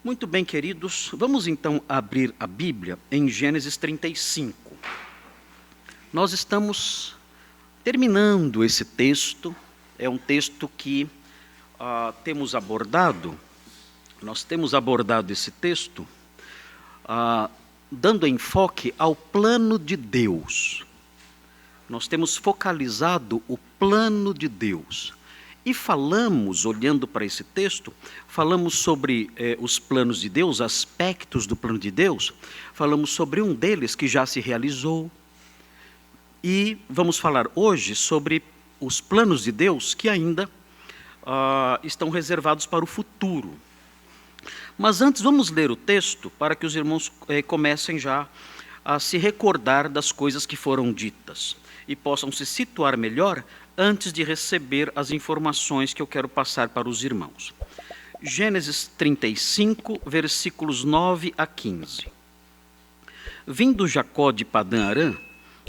Muito bem, queridos, vamos então abrir a Bíblia em Gênesis 35. Nós estamos terminando esse texto, é um texto que nós temos abordado esse texto, dando enfoque ao plano de Deus. Nós temos focalizado o plano de Deus. E falamos, olhando para esse texto, falamos sobre os planos de Deus, aspectos do plano de Deus, falamos sobre um deles que já se realizou, e vamos falar hoje sobre os planos de Deus que ainda estão reservados para o futuro. Mas antes vamos ler o texto para que os irmãos comecem já a se recordar das coisas que foram ditas e possam se situar melhor antes de receber as informações que eu quero passar para os irmãos. Gênesis 35, versículos 9 a 15. Vindo Jacó de Padã-Arã,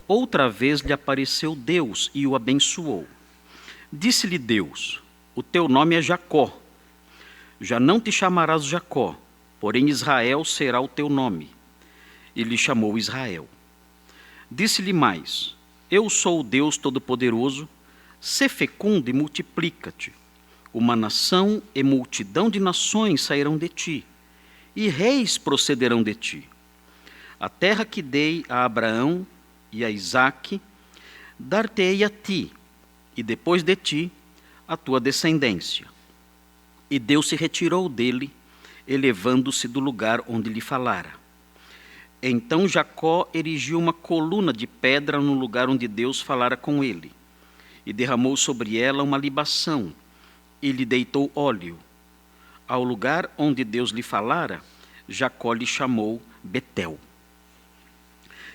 outra vez lhe apareceu Deus e o abençoou. Disse-lhe Deus: o teu nome é Jacó. Já não te chamarás Jacó, porém Israel será o teu nome. E lhe chamou Israel. Disse-lhe mais: eu sou o Deus Todo-Poderoso, sê fecundo e multiplica-te. Uma nação e multidão de nações sairão de ti, e reis procederão de ti. A terra que dei a Abraão e a Isaque, dar-te-ei a ti, e depois de ti, a tua descendência. E Deus se retirou dele, elevando-se do lugar onde lhe falara. Então Jacó erigiu uma coluna de pedra no lugar onde Deus falara com ele, e derramou sobre ela uma libação, e lhe deitou óleo. Ao lugar onde Deus lhe falara, Jacó lhe chamou Betel.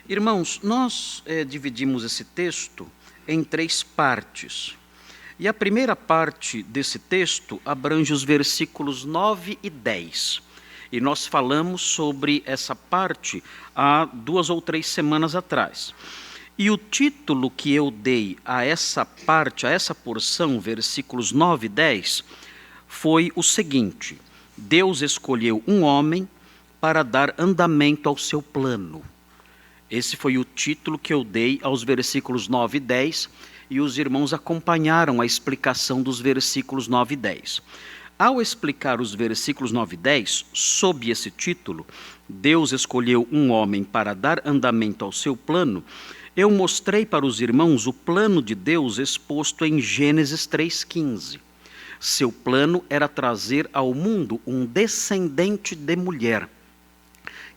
Irmãos, nós dividimos esse texto em 3 partes. E a primeira parte desse texto abrange os versículos 9 e 10. E nós falamos sobre essa parte há 2 ou 3 semanas atrás. E o título que eu dei a essa parte, a essa porção, versículos 9 e 10, foi o seguinte: Deus escolheu um homem para dar andamento ao seu plano. Esse foi o título que eu dei aos versículos 9 e 10, e os irmãos acompanharam a explicação dos versículos 9 e 10. Ao explicar os versículos 9 e 10, sob esse título, Deus escolheu um homem para dar andamento ao seu plano, eu mostrei para os irmãos o plano de Deus exposto em Gênesis 3,15. Seu plano era trazer ao mundo um descendente de mulher,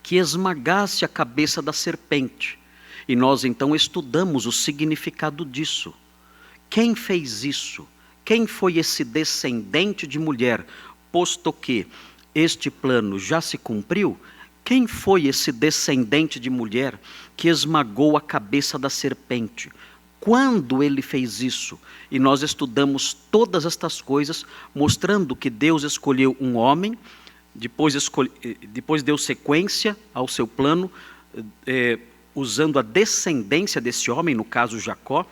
que esmagasse a cabeça da serpente. E nós então estudamos o significado disso. Quem fez isso? Quem foi esse descendente de mulher? Posto que este plano já se cumpriu, quem foi esse descendente de mulher que esmagou a cabeça da serpente? Quando ele fez isso? E nós estudamos todas estas coisas, mostrando que Deus escolheu um homem, depois deu sequência ao seu plano, usando a descendência desse homem, no caso Jacó,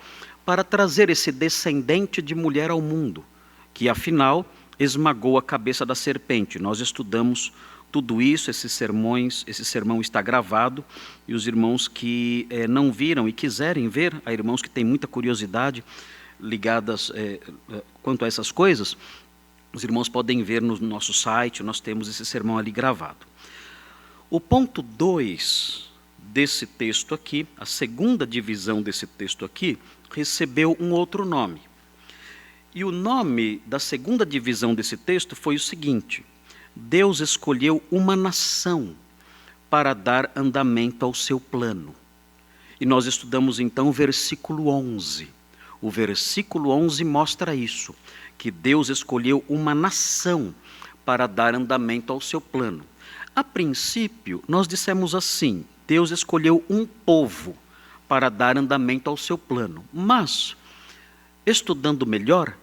para trazer esse descendente de mulher ao mundo, que afinal esmagou a cabeça da serpente. Nós estudamos tudo isso, esse sermão está gravado, e os irmãos que não viram e quiserem ver, há irmãos que têm muita curiosidade ligadas quanto a essas coisas, os irmãos podem ver no nosso site, nós temos esse sermão ali gravado. O ponto 2 desse texto aqui, a segunda divisão desse texto aqui, recebeu um outro nome. E o nome da segunda divisão desse texto foi o seguinte: Deus escolheu uma nação para dar andamento ao seu plano. E nós estudamos então o versículo 11. O versículo 11 mostra isso, que Deus escolheu uma nação para dar andamento ao seu plano. A princípio, nós dissemos assim: Deus escolheu um povo para dar andamento ao seu plano. Mas, estudando melhor,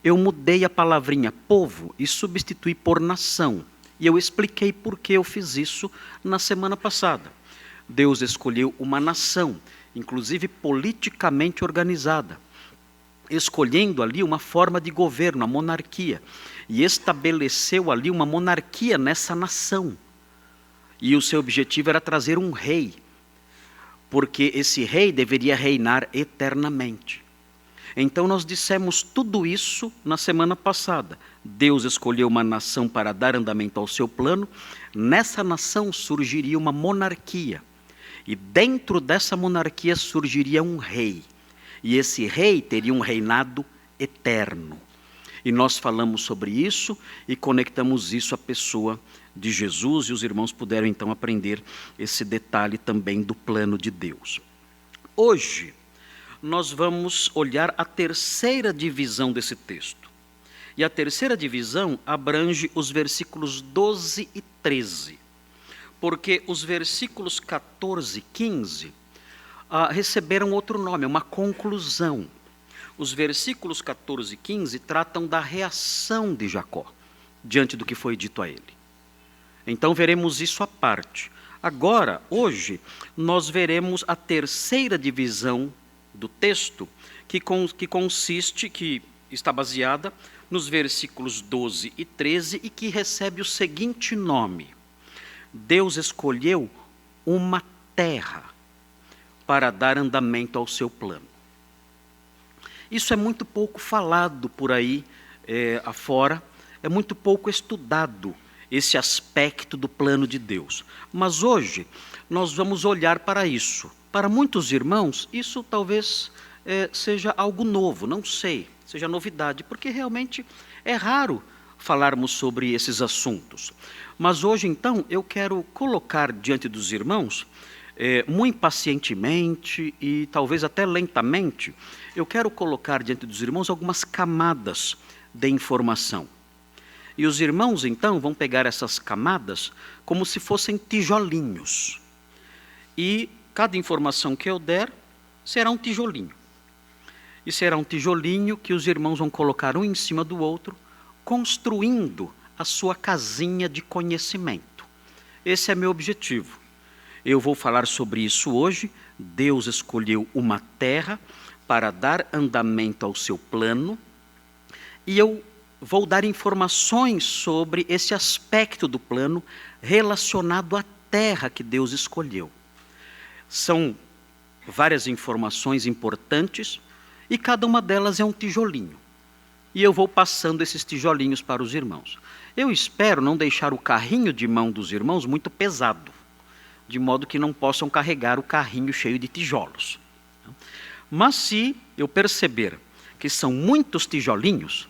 eu mudei a palavrinha povo e substituí por nação. E eu expliquei por que eu fiz isso na semana passada. Deus escolheu uma nação, inclusive politicamente organizada, escolhendo ali uma forma de governo, a monarquia, e estabeleceu ali uma monarquia nessa nação. E o seu objetivo era trazer um rei, porque esse rei deveria reinar eternamente. Então nós dissemos tudo isso na semana passada. Deus escolheu uma nação para dar andamento ao seu plano. Nessa nação surgiria uma monarquia. E dentro dessa monarquia surgiria um rei. E esse rei teria um reinado eterno. E nós falamos sobre isso e conectamos isso à pessoa de Jesus. E os irmãos puderam então aprender esse detalhe também do plano de Deus. Hoje, nós vamos olhar a terceira divisão desse texto. E a terceira divisão abrange os versículos 12 e 13. Porque os versículos 14 e 15 receberam outro nome, uma conclusão. Os versículos 14 e 15 tratam da reação de Jacó diante do que foi dito a ele. Então veremos isso à parte. Agora, hoje, nós veremos a terceira divisão do texto, que está baseada nos versículos 12 e 13 e que recebe o seguinte nome: Deus escolheu uma terra para dar andamento ao seu plano. Isso é muito pouco falado por aí afora, é muito pouco estudado esse aspecto do plano de Deus. Mas hoje nós vamos olhar para isso. Para muitos irmãos, isso talvez seja algo novo, não sei, seja novidade, porque realmente é raro falarmos sobre esses assuntos. Mas hoje, então, eu quero colocar diante dos irmãos, muito pacientemente e talvez até lentamente, eu quero colocar diante dos irmãos algumas camadas de informação. E os irmãos, então, vão pegar essas camadas como se fossem tijolinhos. E cada informação que eu der será um tijolinho. E será um tijolinho que os irmãos vão colocar um em cima do outro, construindo a sua casinha de conhecimento. Esse é meu objetivo. Eu vou falar sobre isso hoje. Deus escolheu uma terra para dar andamento ao seu plano. E eu vou dar informações sobre esse aspecto do plano relacionado à terra que Deus escolheu. São várias informações importantes e cada uma delas é um tijolinho. E eu vou passando esses tijolinhos para os irmãos. Eu espero não deixar o carrinho de mão dos irmãos muito pesado, de modo que não possam carregar o carrinho cheio de tijolos. Mas se eu perceber que são muitos tijolinhos,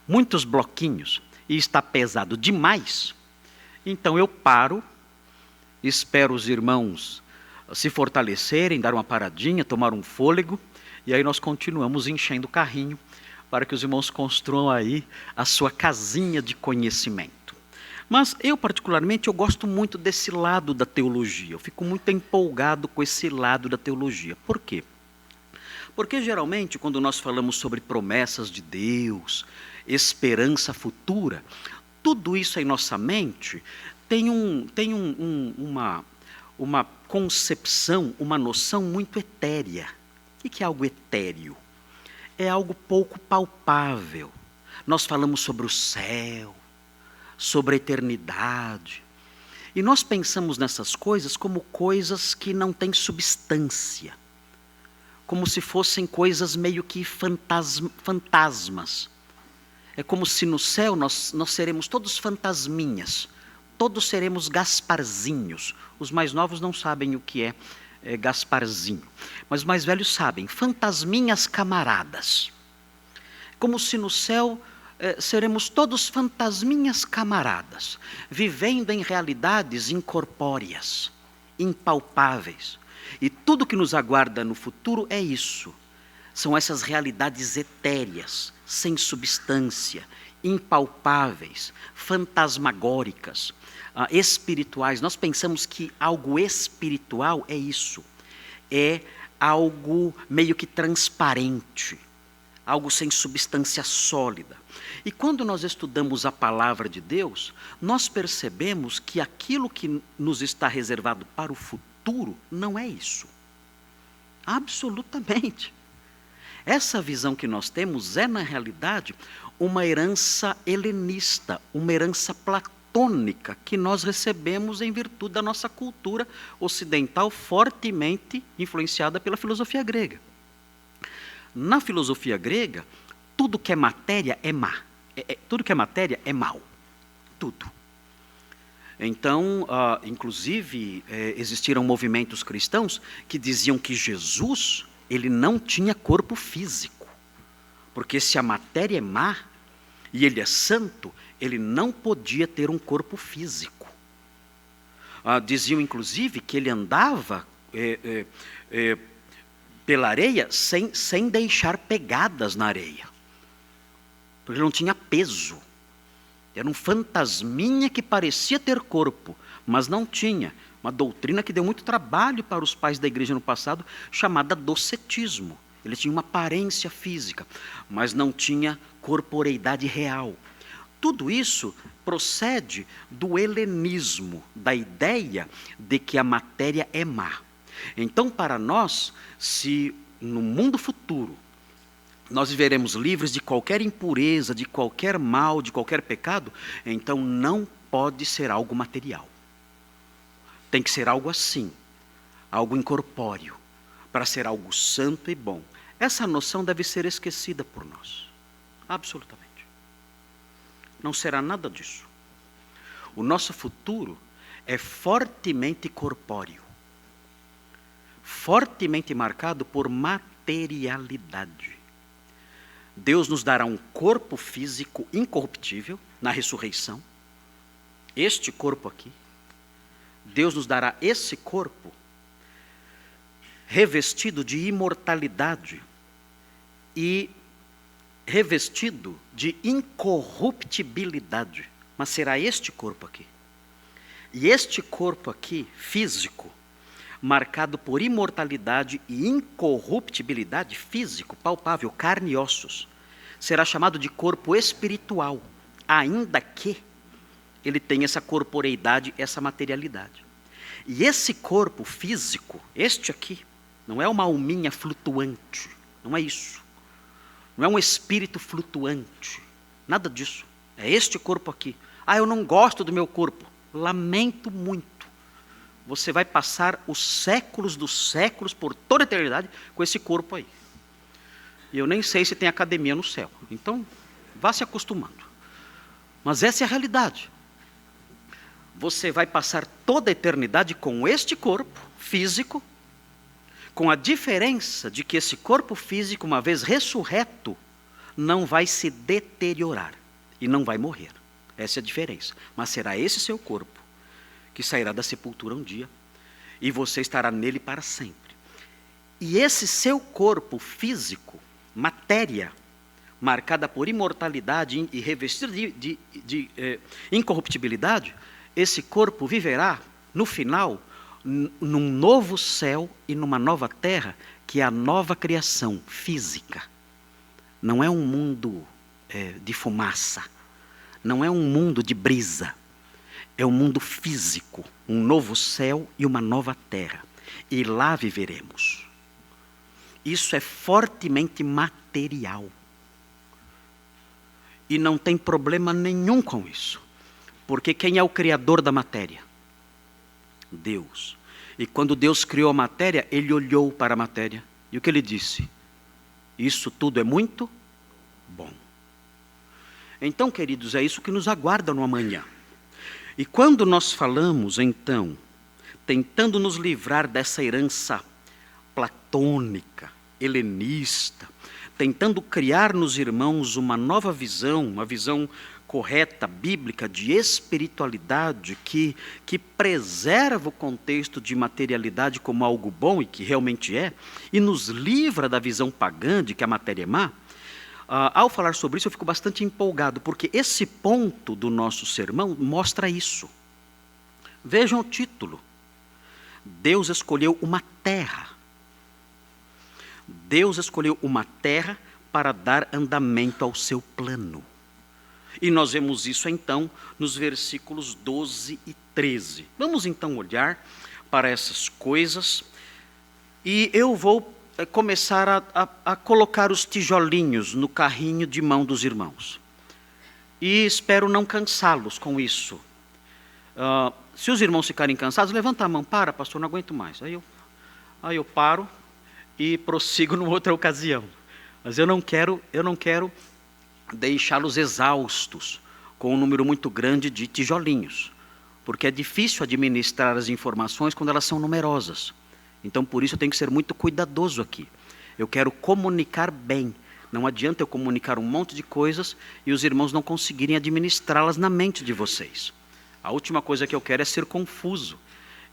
muitos bloquinhos, e está pesado demais, então eu paro, espero os irmãos se fortalecerem, dar uma paradinha, tomar um fôlego, e aí nós continuamos enchendo o carrinho para que os irmãos construam aí a sua casinha de conhecimento. Mas eu particularmente, eu gosto muito desse lado da teologia, eu fico muito empolgado com esse lado da teologia. Por quê? Porque geralmente quando nós falamos sobre promessas de Deus, esperança futura, tudo isso em nossa mente tem uma concepção, uma noção muito etérea. O que é algo etéreo? É algo pouco palpável. Nós falamos sobre o céu, sobre a eternidade. E nós pensamos nessas coisas como coisas que não têm substância. Como se fossem coisas meio que fantasmas. É como se no céu nós seremos todos fantasminhas. Todos seremos Gasparzinhos. Os mais novos não sabem o que é Gasparzinho. Mas os mais velhos sabem. Fantasminhas camaradas. Como se no céu seremos todos fantasminhas camaradas. Vivendo em realidades incorpóreas, impalpáveis. E tudo que nos aguarda no futuro é isso. São essas realidades etéreas, sem substância, impalpáveis, fantasmagóricas, espirituais. Nós pensamos que algo espiritual é isso. É algo meio que transparente, algo sem substância sólida. E quando nós estudamos a palavra de Deus, nós percebemos que aquilo que nos está reservado para o futuro não é isso. Absolutamente. Essa visão que nós temos é, na realidade, uma herança helenista, uma herança platônica que nós recebemos em virtude da nossa cultura ocidental fortemente influenciada pela filosofia grega. Na filosofia grega, tudo que é matéria é má. Tudo que é matéria é mal. Tudo. Então, inclusive, existiram movimentos cristãos que diziam que Jesus, ele não tinha corpo físico. Porque se a matéria é má e ele é santo, ele não podia ter um corpo físico. Diziam, inclusive, que ele andava pela areia sem deixar pegadas na areia. Porque ele não tinha peso. Era um fantasminha que parecia ter corpo, mas não tinha. Uma doutrina que deu muito trabalho para os pais da igreja no passado, chamada docetismo. Ele tinha uma aparência física, mas não tinha corporeidade real. Tudo isso procede do helenismo, da ideia de que a matéria é má. Então, para nós, se no mundo futuro nós viveremos livres de qualquer impureza, de qualquer mal, de qualquer pecado, então não pode ser algo material. Tem que ser algo assim, algo incorpóreo, para ser algo santo e bom. Essa noção deve ser esquecida por nós, absolutamente. Não será nada disso. O nosso futuro é fortemente corpóreo, fortemente marcado por materialidade. Deus nos dará um corpo físico incorruptível na ressurreição. Este corpo aqui. Deus nos dará esse corpo revestido de imortalidade e revestido de incorruptibilidade. Mas será este corpo aqui. E este corpo aqui, físico, marcado por imortalidade e incorruptibilidade, físico, palpável, carne e ossos, será chamado de corpo espiritual, ainda que ele tenha essa corporeidade, essa materialidade. E esse corpo físico, este aqui, não é uma alminha flutuante, não é isso. Não é um espírito flutuante, nada disso. É este corpo aqui. Eu não gosto do meu corpo. Lamento muito. Você vai passar os séculos dos séculos, por toda a eternidade, com esse corpo aí. E eu nem sei se tem academia no céu. Então, vá se acostumando. Mas essa é a realidade. Você vai passar toda a eternidade com este corpo físico, com a diferença de que esse corpo físico, uma vez ressurreto, não vai se deteriorar e não vai morrer. Essa é a diferença. Mas será esse seu corpo que sairá da sepultura um dia, e você estará nele para sempre. E esse seu corpo físico, matéria, marcada por imortalidade e revestida de incorruptibilidade, esse corpo viverá, no final, num novo céu e numa nova terra, que é a nova criação física. Não é um mundo de fumaça, não é um mundo de brisa. É um mundo físico, um novo céu e uma nova terra. E lá viveremos. Isso é fortemente material. E não tem problema nenhum com isso. Porque quem é o criador da matéria? Deus. E quando Deus criou a matéria, ele olhou para a matéria. E o que ele disse? Isso tudo é muito bom. Então, queridos, é isso que nos aguarda no amanhã. E quando nós falamos, então, tentando nos livrar dessa herança platônica, helenista, tentando criar nos irmãos uma nova visão, uma visão correta, bíblica, de espiritualidade, que preserva o contexto de materialidade como algo bom, e que realmente é, e nos livra da visão pagã de que a matéria é má, ao falar sobre isso eu fico bastante empolgado, porque esse ponto do nosso sermão mostra isso. Vejam o título. Deus escolheu uma terra. Deus escolheu uma terra para dar andamento ao seu plano. E nós vemos isso então nos versículos 12 e 13. Vamos então olhar para essas coisas e eu vou começar a colocar os tijolinhos no carrinho de mão dos irmãos. E espero não cansá-los com isso. Se os irmãos ficarem cansados, levanta a mão, para, pastor, não aguento mais. Aí eu paro e prossigo numa outra ocasião. Mas eu não quero deixá-los exaustos com um número muito grande de tijolinhos, porque é difícil administrar as informações quando elas são numerosas. Então, por isso, eu tenho que ser muito cuidadoso aqui. Eu quero comunicar bem. Não adianta eu comunicar um monte de coisas e os irmãos não conseguirem administrá-las na mente de vocês. A última coisa que eu quero é ser confuso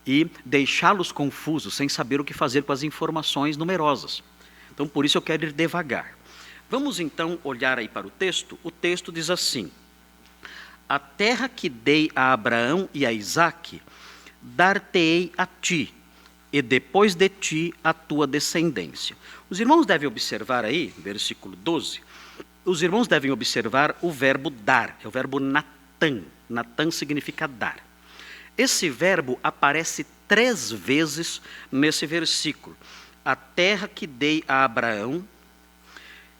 e deixá-los confusos, sem saber o que fazer com as informações numerosas. Então, por isso, eu quero ir devagar. Vamos, então, olhar aí para o texto. O texto diz assim: a terra que dei a Abraão e a Isaque, dar-te-ei a ti, e depois de ti a tua descendência. Os irmãos devem observar aí, versículo 12, os irmãos devem observar o verbo dar, é o verbo natan. Natan significa dar. Esse verbo aparece 3 vezes nesse versículo. A terra que dei a Abraão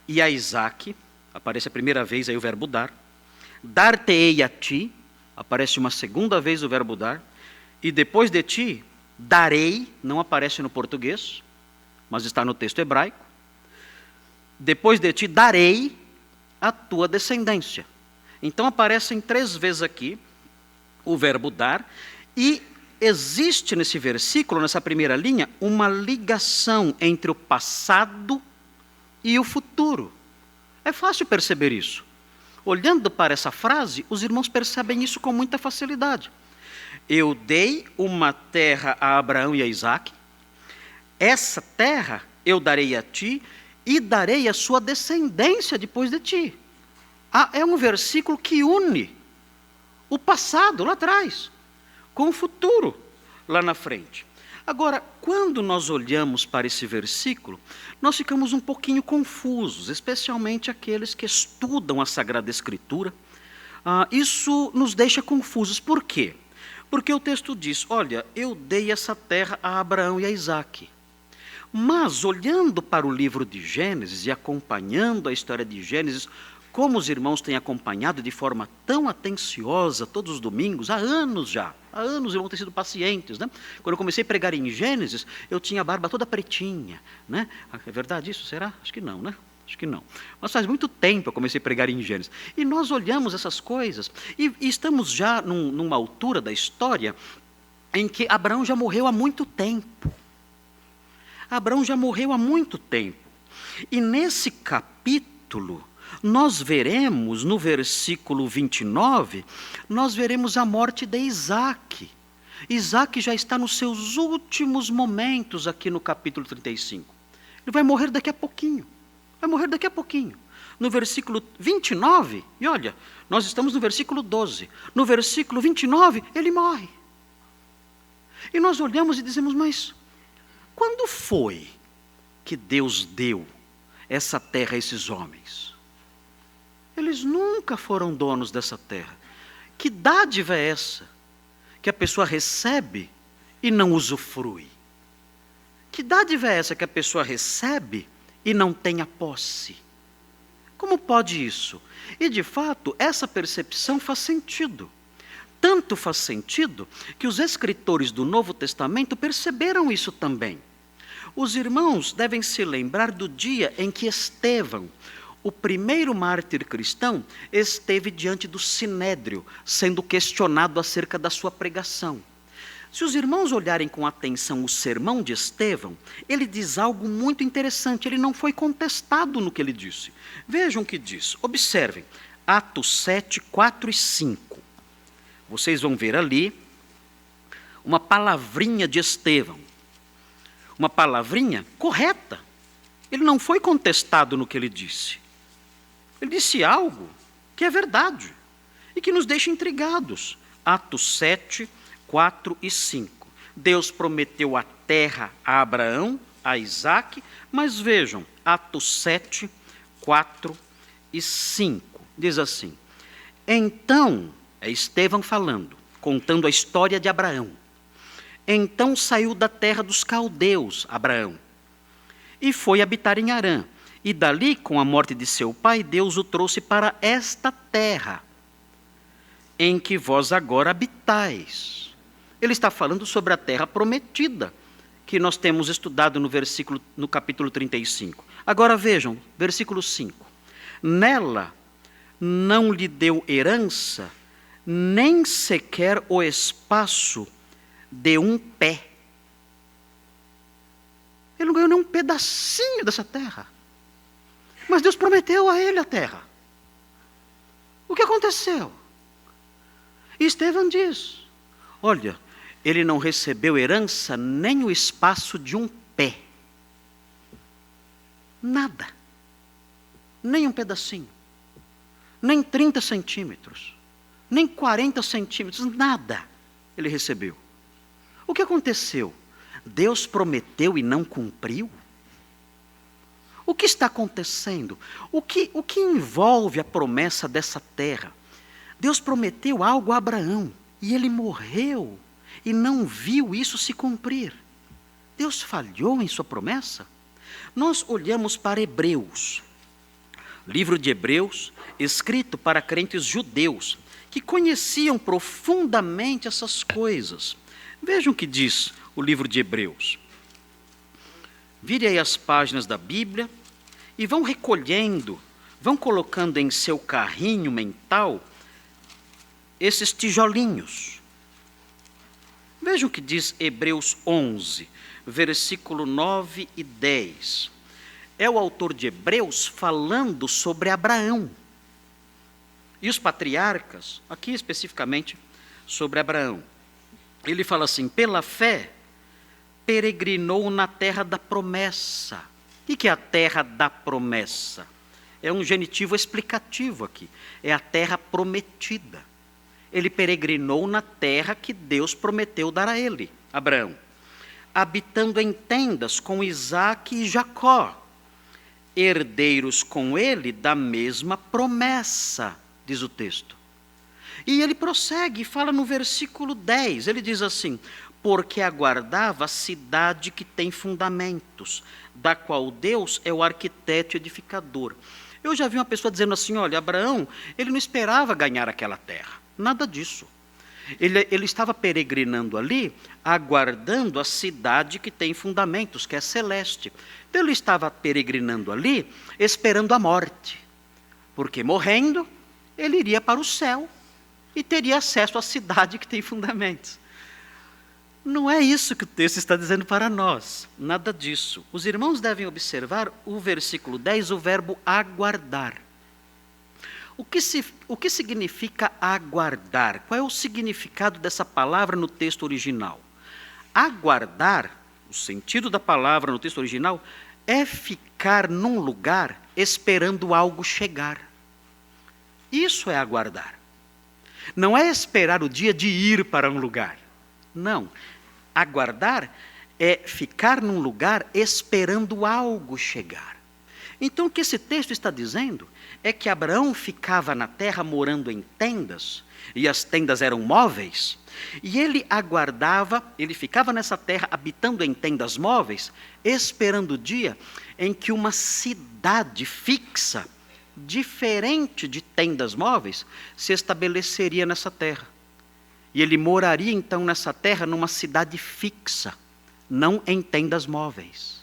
e a Isaque, aparece a primeira vez aí o verbo dar. Dar-te-ei a ti, aparece uma segunda vez o verbo dar. E depois de ti, darei, não aparece no português, mas está no texto hebraico. Depois de ti, darei a tua descendência. Então aparecem 3 vezes aqui o verbo dar, e existe nesse versículo, nessa primeira linha, uma ligação entre o passado e o futuro. É fácil perceber isso. Olhando para essa frase, os irmãos percebem isso com muita facilidade. Eu dei uma terra a Abraão e a Isaque, essa terra eu darei a ti e darei a sua descendência depois de ti. É um versículo que une o passado lá atrás com o futuro lá na frente. Agora, quando nós olhamos para esse versículo, nós ficamos um pouquinho confusos, especialmente aqueles que estudam a Sagrada Escritura. Isso nos deixa confusos. Por quê? Porque o texto diz, olha, eu dei essa terra a Abraão e a Isaque. Mas, olhando para o livro de Gênesis e acompanhando a história de Gênesis, como os irmãos têm acompanhado de forma tão atenciosa todos os domingos, há anos já, há anos os irmãos têm sido pacientes, né? Quando eu comecei a pregar em Gênesis, eu tinha a barba toda pretinha, né? É verdade isso? Será? Acho que não, né? Acho que não. Mas faz muito tempo eu comecei a pregar em Gênesis. E nós olhamos essas coisas e estamos já numa altura da história em que Abraão já morreu há muito tempo. Abraão já morreu há muito tempo. E nesse capítulo, nós veremos, no versículo 29, nós veremos a morte de Isaque. Isaque já está nos seus últimos momentos aqui no capítulo 35. Ele vai morrer daqui a pouquinho. Vai morrer daqui a pouquinho. No versículo 29, e olha, nós estamos no versículo 12. No versículo 29, ele morre. E nós olhamos e dizemos, mas quando foi que Deus deu essa terra a esses homens? Eles nunca foram donos dessa terra. Que dádiva é essa que a pessoa recebe e não usufrui? Que dádiva é essa que a pessoa recebe e não tem a posse? Como pode isso? E de fato, essa percepção faz sentido. Tanto faz sentido que os escritores do Novo Testamento perceberam isso também. Os irmãos devem se lembrar do dia em que Estevão, o primeiro mártir cristão, esteve diante do Sinédrio, sendo questionado acerca da sua pregação. Se os irmãos olharem com atenção o sermão de Estevão, ele diz algo muito interessante, ele não foi contestado no que ele disse. Vejam o que diz, observem, Atos 7, 4 e 5. Vocês vão ver ali uma palavrinha de Estevão, uma palavrinha correta. Ele não foi contestado no que ele disse. Ele disse algo que é verdade e que nos deixa intrigados. Atos 7, 4 e 5. Deus prometeu a terra a Abraão, a Isaque, mas vejam, Atos 7, 4 e 5. Diz assim, então, é Estevão falando, contando a história de Abraão. Então saiu da terra dos caldeus, Abraão, e foi habitar em Harã. E dali, com a morte de seu pai, Deus o trouxe para esta terra, em que vós agora habitais. Ele está falando sobre a terra prometida, que nós temos estudado no capítulo 35. Agora vejam, versículo 5. Nela não lhe deu herança, nem sequer o espaço de um pé. Ele não ganhou nem um pedacinho dessa terra. Mas Deus prometeu a ele a terra. O que aconteceu? E Estevão diz, olha, ele não recebeu herança nem o espaço de um pé. Nada. Nem um pedacinho. Nem 30 centímetros. Nem 40 centímetros. Nada ele recebeu. O que aconteceu? Deus prometeu e não cumpriu? O que está acontecendo? O que envolve a promessa dessa terra? Deus prometeu algo a Abraão e ele morreu e não viu isso se cumprir. Deus falhou em sua promessa? Nós olhamos para Hebreus, livro de Hebreus, escrito para crentes judeus, que conheciam profundamente essas coisas. Vejam o que diz o livro de Hebreus. Vire aí as páginas da Bíblia e vão recolhendo, vão colocando em seu carrinho mental esses tijolinhos. Vejam o que diz Hebreus 11, versículo 9 e 10. É o autor de Hebreus falando sobre Abraão. E os patriarcas, aqui especificamente sobre Abraão. Ele fala assim, pela fé, peregrinou na terra da promessa. O que é a terra da promessa? É um genitivo explicativo aqui. É a terra prometida. Ele peregrinou na terra que Deus prometeu dar a ele, Abraão, habitando em tendas com Isaque e Jacó, herdeiros com ele da mesma promessa, diz o texto. E ele prossegue e fala no versículo 10, ele diz assim, porque aguardava a cidade que tem fundamentos, da qual Deus é o arquiteto e edificador. Eu já vi uma pessoa dizendo assim, olha, Abraão, ele não esperava ganhar aquela terra. Nada disso. Ele estava peregrinando ali, aguardando a cidade que tem fundamentos, que é celeste. Então ele estava peregrinando ali, esperando a morte. Porque morrendo, ele iria para o céu e teria acesso à cidade que tem fundamentos. Não é isso que o texto está dizendo para nós. Nada disso. Os irmãos devem observar o versículo 10, o verbo aguardar. O que significa aguardar? Qual é o significado dessa palavra no texto original? Aguardar, o sentido da palavra no texto original, é ficar num lugar esperando algo chegar. Isso é aguardar. Não é esperar o dia de ir para um lugar. Não. Aguardar é ficar num lugar esperando algo chegar. Então, o que esse texto está dizendo é que Abraão ficava na terra morando em tendas, e as tendas eram móveis, e ele aguardava, ele ficava nessa terra habitando em tendas móveis, esperando o dia em que uma cidade fixa, diferente de tendas móveis, se estabeleceria nessa terra. E ele moraria então nessa terra numa cidade fixa, não em tendas móveis.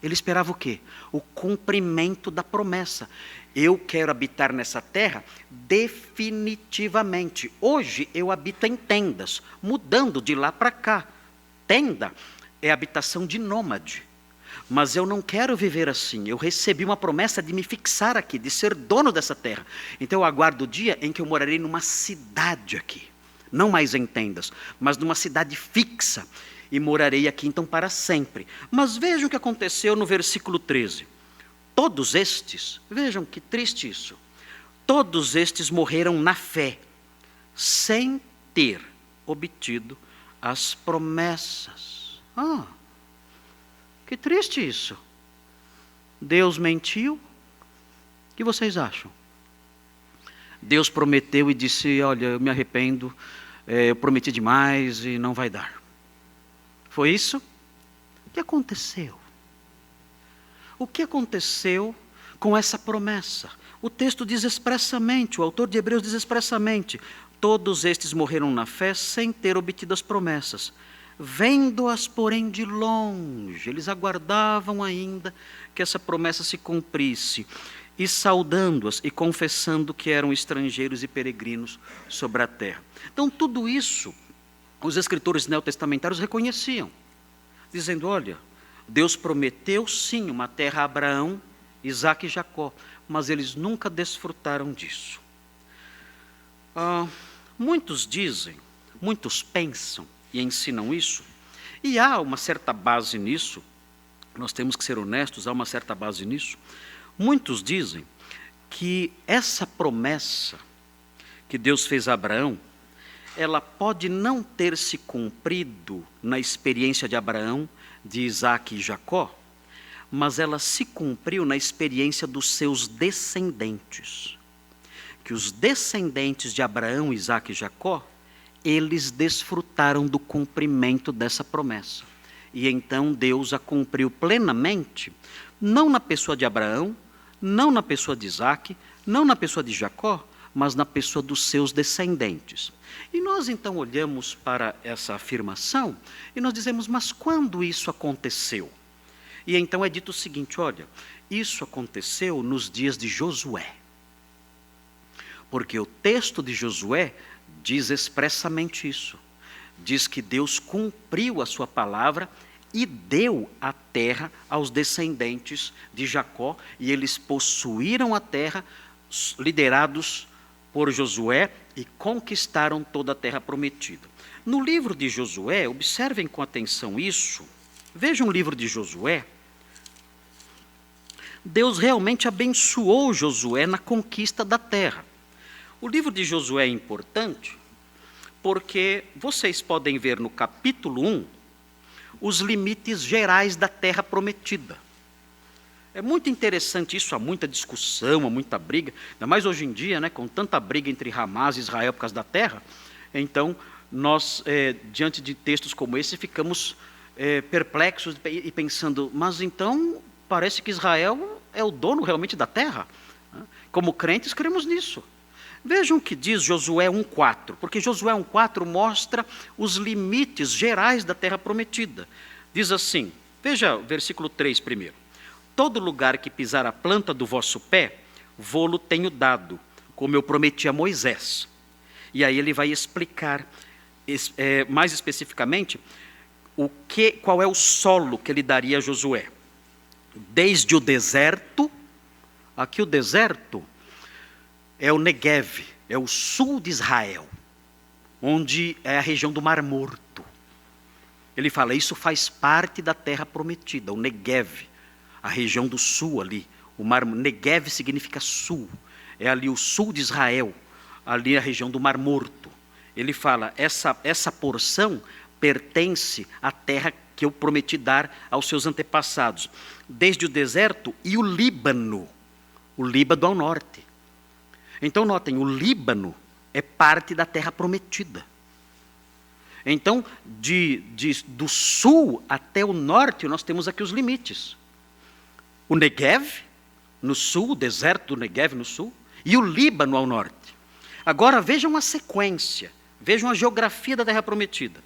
Ele esperava o quê? O cumprimento da promessa. Eu quero habitar nessa terra definitivamente. Hoje eu habito em tendas, mudando de lá para cá. Tenda é habitação de nômade. Mas eu não quero viver assim. Eu recebi uma promessa de me fixar aqui, de ser dono dessa terra. Então eu aguardo o dia em que eu morarei numa cidade aqui. Não mais em tendas, mas numa cidade fixa. E morarei aqui então para sempre. Mas vejam o que aconteceu no versículo 13. Todos estes, vejam que triste isso, todos estes morreram na fé, sem ter obtido as promessas. Que triste isso. Deus mentiu? O que vocês acham? Deus prometeu e disse, olha, eu me arrependo, eu prometi demais e não vai dar. Foi isso? O que aconteceu? O que aconteceu com essa promessa? O texto diz expressamente, o autor de Hebreus diz expressamente: todos estes morreram na fé sem ter obtido as promessas. Vendo-as, porém, de longe, eles aguardavam ainda que essa promessa se cumprisse, e saudando-as e confessando que eram estrangeiros e peregrinos sobre a terra. Então, tudo isso, os escritores neotestamentários reconheciam, dizendo: olha, Deus prometeu sim uma terra a Abraão, Isaque e Jacó, mas eles nunca desfrutaram disso. Muitos dizem, muitos pensam e ensinam isso, e há uma certa base nisso, nós temos que ser honestos, há uma certa base nisso. Muitos dizem que essa promessa que Deus fez a Abraão, ela pode não ter se cumprido na experiência de Abraão, de Isaque e Jacó, mas ela se cumpriu na experiência dos seus descendentes. Que os descendentes de Abraão, Isaque e Jacó, eles desfrutaram do cumprimento dessa promessa. E então Deus a cumpriu plenamente, não na pessoa de Abraão, não na pessoa de Isaque, não na pessoa de Jacó, mas na pessoa dos seus descendentes. E nós então olhamos para essa afirmação e nós dizemos: mas quando isso aconteceu? E então é dito o seguinte: olha, isso aconteceu nos dias de Josué. Porque o texto de Josué diz expressamente isso. Diz que Deus cumpriu a sua palavra e deu a terra aos descendentes de Jacó, e eles possuíram a terra, liderados por Josué, e conquistaram toda a terra prometida. No livro de Josué, observem com atenção isso, vejam o livro de Josué. Deus realmente abençoou Josué na conquista da terra. O livro de Josué é importante porque vocês podem ver no capítulo 1 os limites gerais da terra prometida. É muito interessante isso, há muita discussão, há muita briga, ainda mais hoje em dia, né, com tanta briga entre Hamas e Israel por causa da terra. Então, nós, diante de textos como esse, ficamos perplexos e pensando: mas então parece que Israel é o dono realmente da terra? Como crentes, cremos nisso. Vejam o que diz Josué 1,4, porque Josué 1,4 mostra os limites gerais da terra prometida. Diz assim, veja o versículo 3 primeiro: todo lugar que pisar a planta do vosso pé, vô-lo tenho dado, como eu prometi a Moisés. E aí ele vai explicar mais especificamente qual é o solo que ele daria a Josué. Desde o deserto, aqui o deserto é o Negev, é o sul de Israel, onde é a região do Mar Morto. Ele fala: isso faz parte da terra prometida, o Negev, a região do sul ali. Negev significa sul, é ali o sul de Israel, ali a região do Mar Morto. Ele fala: essa porção pertence à terra que eu prometi dar aos seus antepassados, desde o deserto e o Líbano ao norte. Então, notem, o Líbano é parte da terra prometida. Então, do sul até o norte, nós temos aqui os limites. O Negev, no sul, o deserto do Negev no sul, e o Líbano ao norte. Agora, vejam a sequência, vejam a geografia da terra prometida.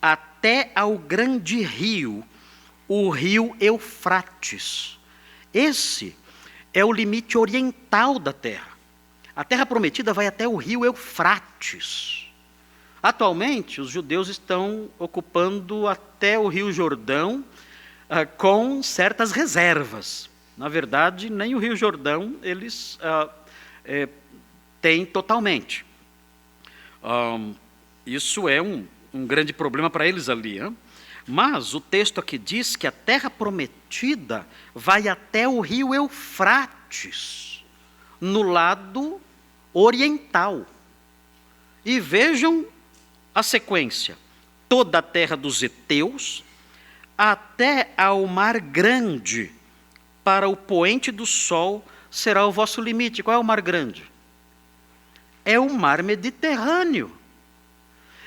Até ao grande rio, o rio Eufrates. Esse é o limite oriental da terra. A terra prometida vai até o rio Eufrates. Atualmente, os judeus estão ocupando até o rio Jordão com certas reservas. Na verdade, nem o rio Jordão eles têm totalmente. Isso é um grande problema para eles ali. Hein? Mas o texto aqui diz que a terra prometida vai até o rio Eufrates, no lado oriental. E vejam a sequência: toda a terra dos heteus, até ao mar grande, para o poente do sol será o vosso limite. Qual é o mar grande? É o mar Mediterrâneo.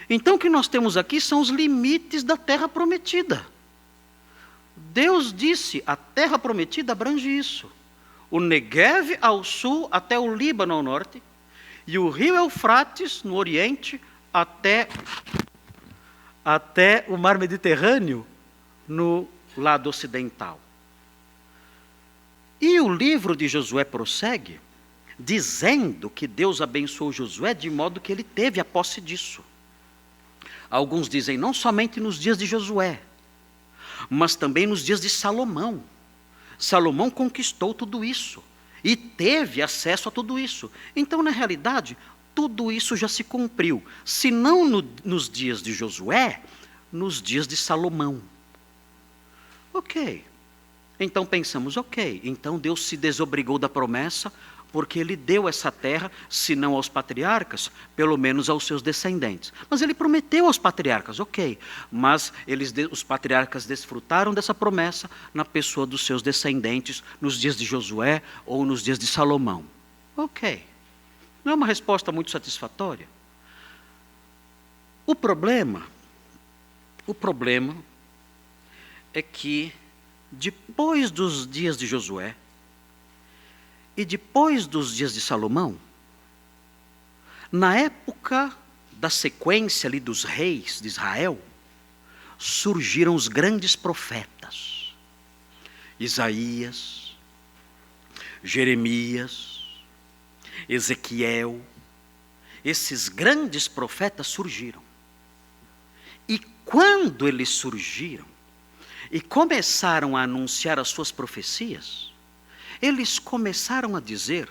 Então o que nós temos aqui são os limites da terra prometida. Deus disse, a terra prometida abrange isso. O Neguev ao sul até o Líbano ao norte, e o rio Eufrates no oriente até o mar Mediterrâneo no lado ocidental. E o livro de Josué prossegue, dizendo que Deus abençoou Josué de modo que ele teve a posse disso. Alguns dizem não somente nos dias de Josué, mas também nos dias de Salomão. Salomão conquistou tudo isso e teve acesso a tudo isso. Então, na realidade, tudo isso já se cumpriu. Se não nos dias de Josué, nos dias de Salomão. Ok. Então pensamos, ok, então Deus se desobrigou da promessa, porque Ele deu essa terra, se não aos patriarcas, pelo menos aos seus descendentes. Mas Ele prometeu aos patriarcas, ok, mas os patriarcas desfrutaram dessa promessa na pessoa dos seus descendentes, nos dias de Josué ou nos dias de Salomão. Ok, não é uma resposta muito satisfatória. O problema é que depois dos dias de Josué, e depois dos dias de Salomão, na época da sequência ali dos reis de Israel, surgiram os grandes profetas. Isaías, Jeremias, Ezequiel, esses grandes profetas surgiram. E quando eles surgiram e começaram a anunciar as suas profecias, eles começaram a dizer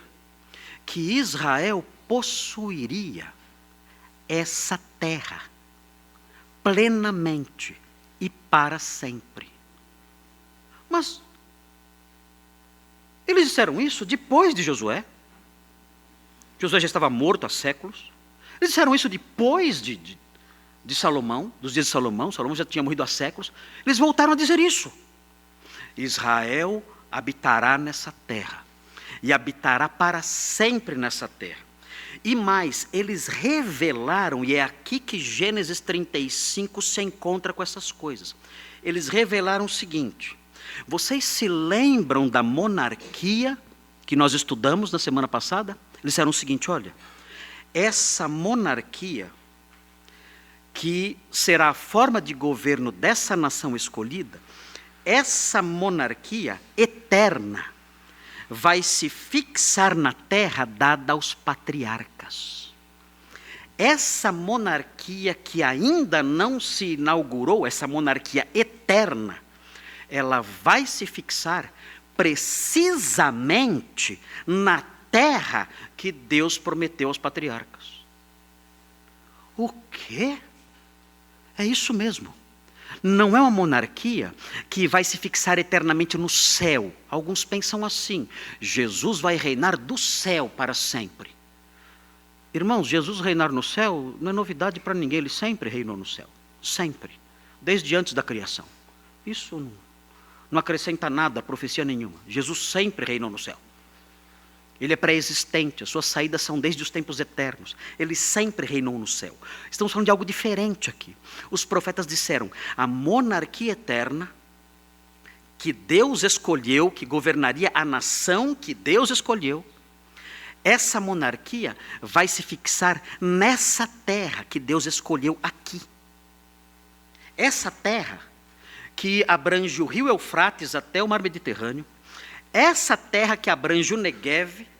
que Israel possuiria essa terra plenamente e para sempre. Mas eles disseram isso depois de Josué. Josué já estava morto há séculos. Eles disseram isso depois de Salomão, dos dias de Salomão. Salomão já tinha morrido há séculos. Eles voltaram a dizer isso. Israel habitará nessa terra, e habitará para sempre nessa terra. E mais, eles revelaram, e é aqui que Gênesis 35 se encontra com essas coisas. Eles revelaram o seguinte: vocês se lembram da monarquia que nós estudamos na semana passada? Eles disseram o seguinte: olha, essa monarquia, que será a forma de governo dessa nação escolhida, essa monarquia eterna vai se fixar na terra dada aos patriarcas. Essa monarquia que ainda não se inaugurou, essa monarquia eterna, ela vai se fixar precisamente na terra que Deus prometeu aos patriarcas. O quê? É isso mesmo. Não é uma monarquia que vai se fixar eternamente no céu. Alguns pensam assim: Jesus vai reinar do céu para sempre. Irmãos, Jesus reinar no céu não é novidade para ninguém. Ele sempre reinou no céu. Sempre. Desde antes da criação. Isso não acrescenta nada a profecia nenhuma. Jesus sempre reinou no céu. Ele é pré-existente, as suas saídas são desde os tempos eternos. Ele sempre reinou no céu. Estamos falando de algo diferente aqui. Os profetas disseram: a monarquia eterna que Deus escolheu, que governaria a nação que Deus escolheu, essa monarquia vai se fixar nessa terra que Deus escolheu aqui. Essa terra que abrange o rio Eufrates até o mar Mediterrâneo, essa terra que abrange o Neguev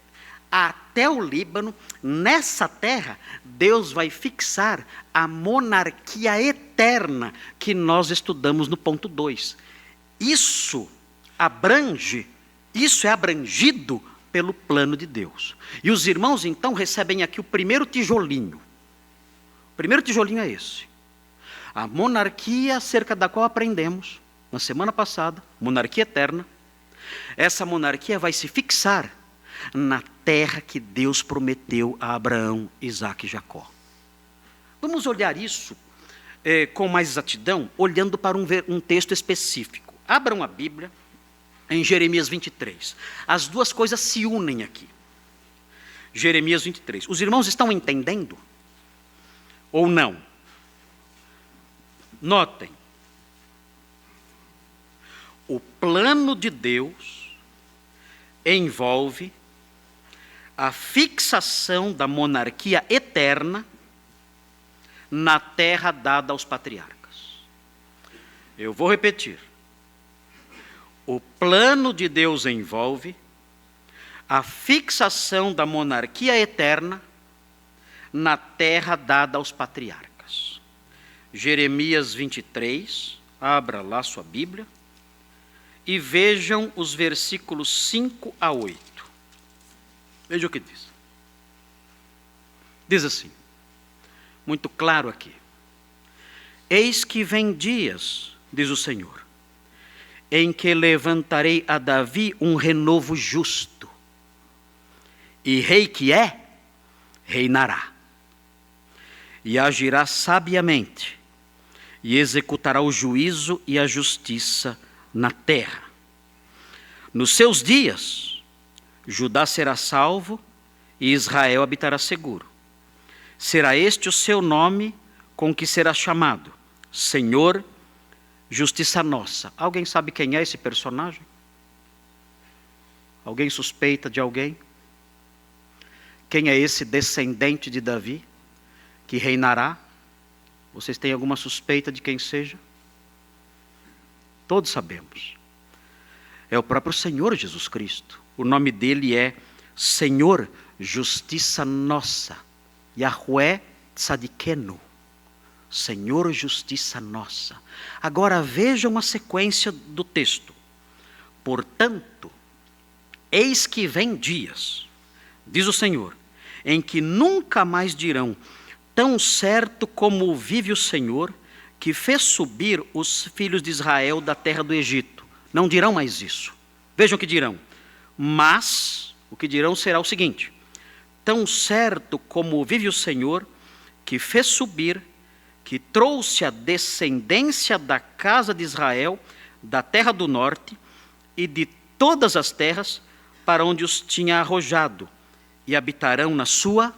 até o Líbano, nessa terra, Deus vai fixar a monarquia eterna que nós estudamos no ponto 2. Isso é abrangido pelo plano de Deus. E os irmãos, então, recebem aqui o primeiro tijolinho. O primeiro tijolinho é esse. A monarquia acerca da qual aprendemos na semana passada, monarquia eterna. Essa monarquia vai se fixar na terra que Deus prometeu a Abraão, Isaque e Jacó. Vamos olhar isso com mais exatidão, olhando para um texto específico. Abram a Bíblia em Jeremias 23. As duas coisas se unem aqui. Jeremias 23. Os irmãos estão entendendo? Ou não? Notem. O plano de Deus envolve a fixação da monarquia eterna na terra dada aos patriarcas. Eu vou repetir. O plano de Deus envolve a fixação da monarquia eterna na terra dada aos patriarcas. Jeremias 23, abra lá sua Bíblia e vejam os versículos 5 a 8. Veja o que diz. Diz assim, muito claro aqui: eis que vem dias, diz o Senhor, em que levantarei a Davi um renovo justo, e rei que é, reinará, e agirá sabiamente, e executará o juízo e a justiça na terra. Nos seus dias, Judá será salvo e Israel habitará seguro. Será este o seu nome com que será chamado: Senhor, Justiça Nossa. Alguém sabe quem é esse personagem? Alguém suspeita de alguém? Quem é esse descendente de Davi que reinará? Vocês têm alguma suspeita de quem seja? Todos sabemos. É o próprio Senhor Jesus Cristo. O nome dele é Senhor, Justiça Nossa. Yahweh Tzadikenu. Senhor, Justiça Nossa. Agora vejam a sequência do texto. Portanto, eis que vem dias, diz o Senhor, em que nunca mais dirão: tão certo como vive o Senhor, que fez subir os filhos de Israel da terra do Egito. Não dirão mais isso. Vejam o que dirão. Mas o que dirão será o seguinte: tão certo como vive o Senhor, que fez subir, que trouxe a descendência da casa de Israel, da terra do norte e de todas as terras, para onde os tinha arrojado, e habitarão na sua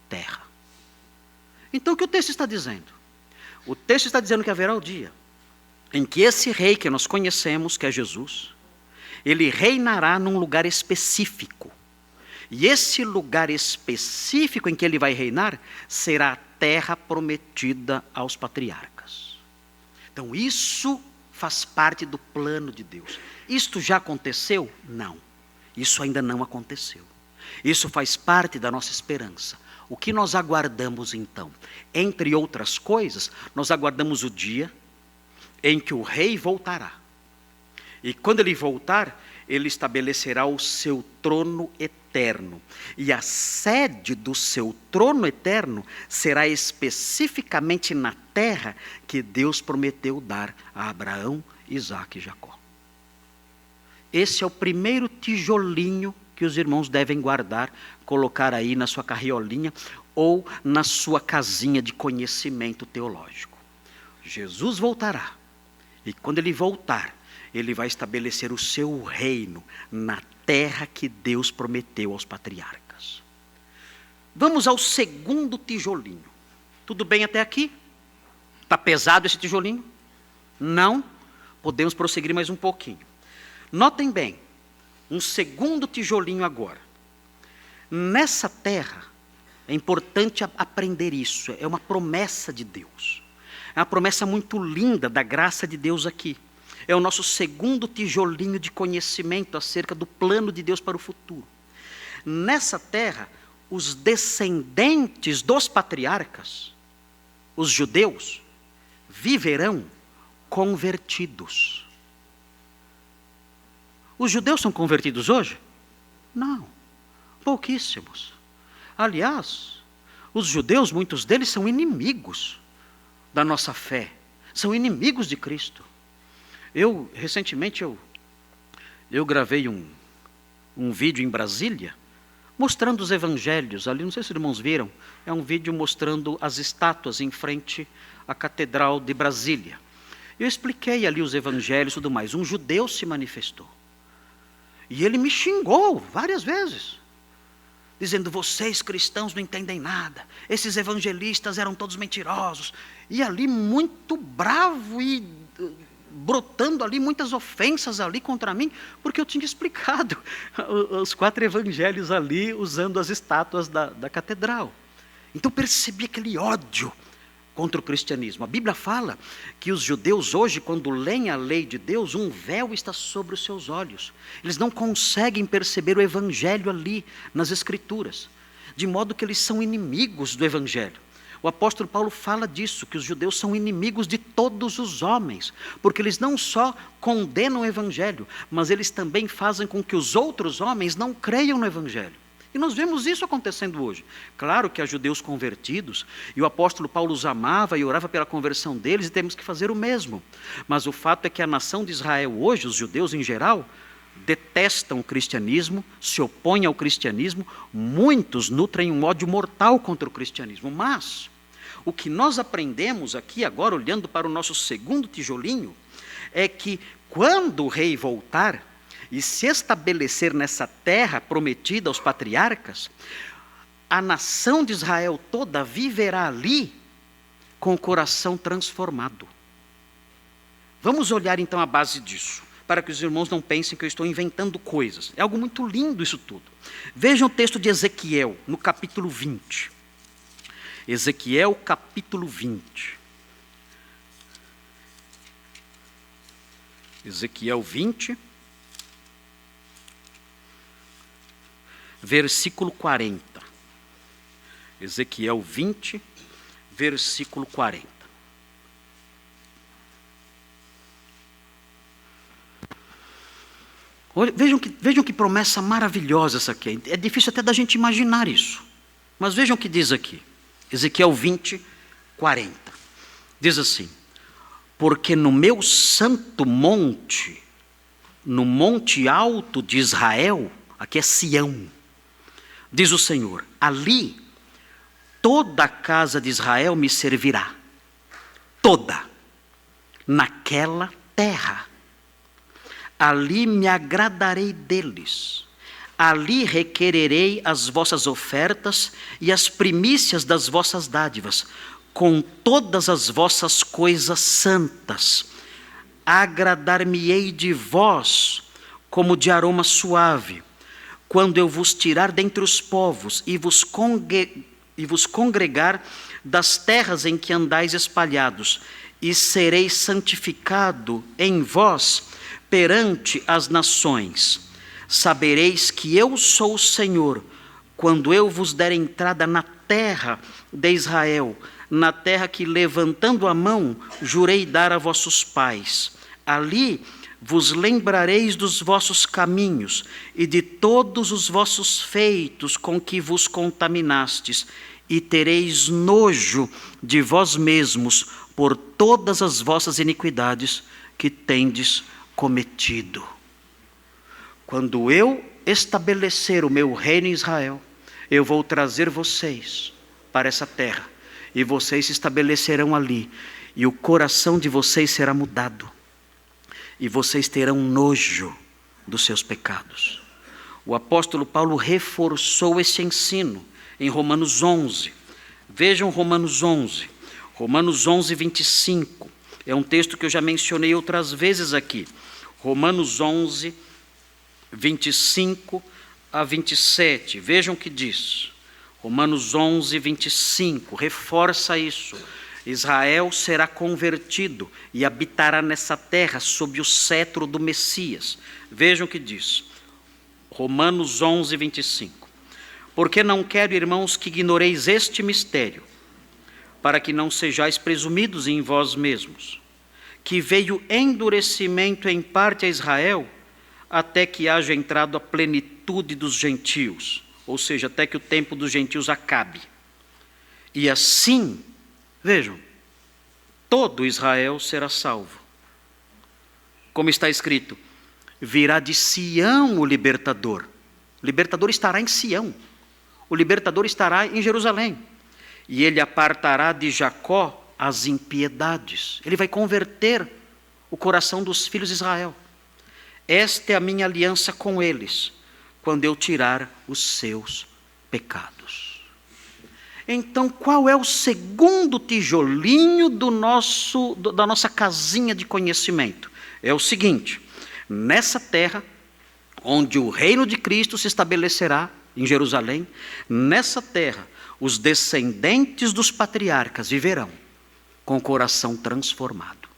terra. Então o que o texto está dizendo? O texto está dizendo que haverá o dia em que esse rei que nós conhecemos, que é Jesus, ele reinará num lugar específico. E esse lugar específico em que ele vai reinar será a terra prometida aos patriarcas. Então isso faz parte do plano de Deus. Isto já aconteceu? Não. Isso ainda não aconteceu. Isso faz parte da nossa esperança. O que nós aguardamos então? Entre outras coisas, nós aguardamos o dia em que o rei voltará. E quando ele voltar, ele estabelecerá o seu trono eterno. E a sede do seu trono eterno será especificamente na terra que Deus prometeu dar a Abraão, Isaque e Jacó. Esse é o primeiro tijolinho que os irmãos devem guardar, colocar aí na sua carriolinha ou na sua casinha de conhecimento teológico. Jesus voltará. E quando ele voltar, ele vai estabelecer o seu reino na terra que Deus prometeu aos patriarcas. Vamos ao segundo tijolinho. Tudo bem até aqui? Está pesado esse tijolinho? Não? Podemos prosseguir mais um pouquinho. Notem bem, um segundo tijolinho agora. Nessa terra, é importante aprender isso, é uma promessa de Deus. É uma promessa muito linda da graça de Deus aqui. É o nosso segundo tijolinho de conhecimento acerca do plano de Deus para o futuro. Nessa terra, os descendentes dos patriarcas, os judeus, viverão convertidos. Os judeus são convertidos hoje? Não, pouquíssimos. Aliás, os judeus, muitos deles são inimigos da nossa fé, são inimigos de Cristo. Recentemente, eu gravei um vídeo em Brasília, mostrando os evangelhos ali, não sei se os irmãos viram, é um vídeo mostrando as estátuas em frente à Catedral de Brasília. Eu expliquei ali os evangelhos e tudo mais. Um judeu se manifestou. E ele me xingou várias vezes, dizendo: vocês cristãos não entendem nada, esses evangelistas eram todos mentirosos. E ali muito bravo e brotando ali muitas ofensas ali contra mim, porque eu tinha explicado os 4 evangelhos ali, usando as estátuas da catedral. Então percebi aquele ódio contra o cristianismo. A Bíblia fala que os judeus hoje, quando leem a lei de Deus, um véu está sobre os seus olhos. Eles não conseguem perceber o evangelho ali nas Escrituras, de modo que eles são inimigos do evangelho. O apóstolo Paulo fala disso, que os judeus são inimigos de todos os homens, porque eles não só condenam o evangelho, mas eles também fazem com que os outros homens não creiam no evangelho. E nós vemos isso acontecendo hoje. Claro que há judeus convertidos, e o apóstolo Paulo os amava e orava pela conversão deles, e temos que fazer o mesmo. Mas o fato é que a nação de Israel hoje, os judeus em geral, detestam o cristianismo, se opõem ao cristianismo, muitos nutrem um ódio mortal contra o cristianismo. Mas o que nós aprendemos aqui agora, olhando para o nosso segundo tijolinho, é que quando o rei voltar e se estabelecer nessa terra prometida aos patriarcas, a nação de Israel toda viverá ali com o coração transformado. Vamos olhar então a base disso, para que os irmãos não pensem que eu estou inventando coisas. É algo muito lindo isso tudo. Vejam o texto de Ezequiel, no capítulo 20. Ezequiel, capítulo 20. Ezequiel 20, versículo 40. Ezequiel 20, versículo 40. Vejam que promessa maravilhosa essa aqui. É difícil até da gente imaginar isso. Mas vejam o que diz aqui. Ezequiel 20, 40. Diz assim: porque no meu santo monte, no monte alto de Israel, aqui é Sião, diz o Senhor, ali toda a casa de Israel me servirá. Toda. Naquela terra. Ali me agradarei deles. Ali requererei as vossas ofertas e as primícias das vossas dádivas, com todas as vossas coisas santas. Agradar-me-ei de vós como de aroma suave, quando eu vos tirar dentre os povos e vos congregar das terras em que andais espalhados, e serei santificado em vós perante as nações. Sabereis que eu sou o Senhor, quando eu vos der entrada na terra de Israel, na terra que, levantando a mão, jurei dar a vossos pais. Ali vos lembrareis dos vossos caminhos e de todos os vossos feitos com que vos contaminastes, e tereis nojo de vós mesmos por todas as vossas iniquidades que tendes cometido. Quando eu estabelecer o meu reino em Israel, eu vou trazer vocês para essa terra, e vocês se estabelecerão ali, e o coração de vocês será mudado, e vocês terão nojo dos seus pecados. O apóstolo Paulo reforçou esse ensino em Romanos 11. Vejam Romanos 11. Romanos 11, 25. É um texto que eu já mencionei outras vezes aqui. Romanos 11, 25 a 27. Vejam o que diz. Romanos 11, 25. Reforça isso. Israel será convertido e habitará nessa terra sob o cetro do Messias. Vejam o que diz. Romanos 11, 25. Porque não quero, irmãos, que ignoreis este mistério, para que não sejais presumidos em vós mesmos, que veio endurecimento em parte a Israel, até que haja entrado a plenitude dos gentios, ou seja, até que o tempo dos gentios acabe. E assim, vejam, todo Israel será salvo. Como está escrito, virá de Sião o libertador. O libertador estará em Sião. O libertador estará em Jerusalém. E ele apartará de Jacó as impiedades. Ele vai converter o coração dos filhos de Israel. Esta é a minha aliança com eles, quando eu tirar os seus pecados. Então, qual é o segundo tijolinho da nossa casinha de conhecimento? É o seguinte: nessa terra, onde o reino de Cristo se estabelecerá, em Jerusalém, nessa terra, os descendentes dos patriarcas viverão com o coração transformado.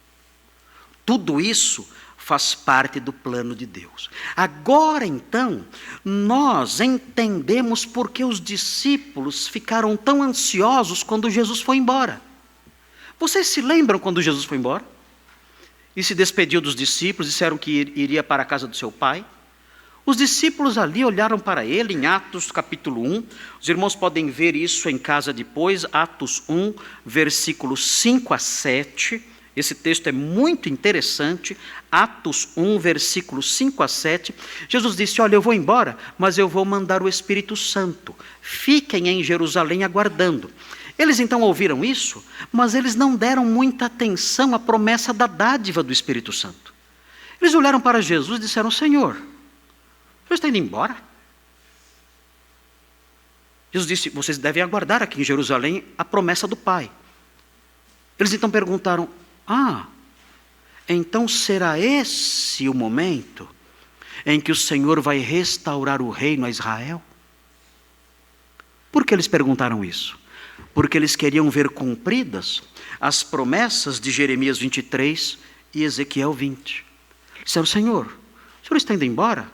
Tudo isso faz parte do plano de Deus. Agora, então, nós entendemos por que os discípulos ficaram tão ansiosos quando Jesus foi embora. Vocês se lembram quando Jesus foi embora? E se despediu dos discípulos, disseram que iria para a casa do seu pai. Os discípulos ali olharam para ele em Atos capítulo 1. Os irmãos podem ver isso em casa depois, Atos 1, versículos 5 a 7. Esse texto é muito interessante, Atos 1, versículos 5 a 7. Jesus disse: olha, eu vou embora, mas eu vou mandar o Espírito Santo. Fiquem em Jerusalém aguardando. Eles então ouviram isso, mas eles não deram muita atenção à promessa da dádiva do Espírito Santo. Eles olharam para Jesus e disseram: Senhor, o Senhor está indo embora? Jesus disse: vocês devem aguardar aqui em Jerusalém a promessa do Pai. Eles então perguntaram: então será esse o momento em que o Senhor vai restaurar o reino a Israel? Por que eles perguntaram isso? Porque eles queriam ver cumpridas as promessas de Jeremias 23 e Ezequiel 20. Eles disseram: Senhor, o Senhor está indo embora?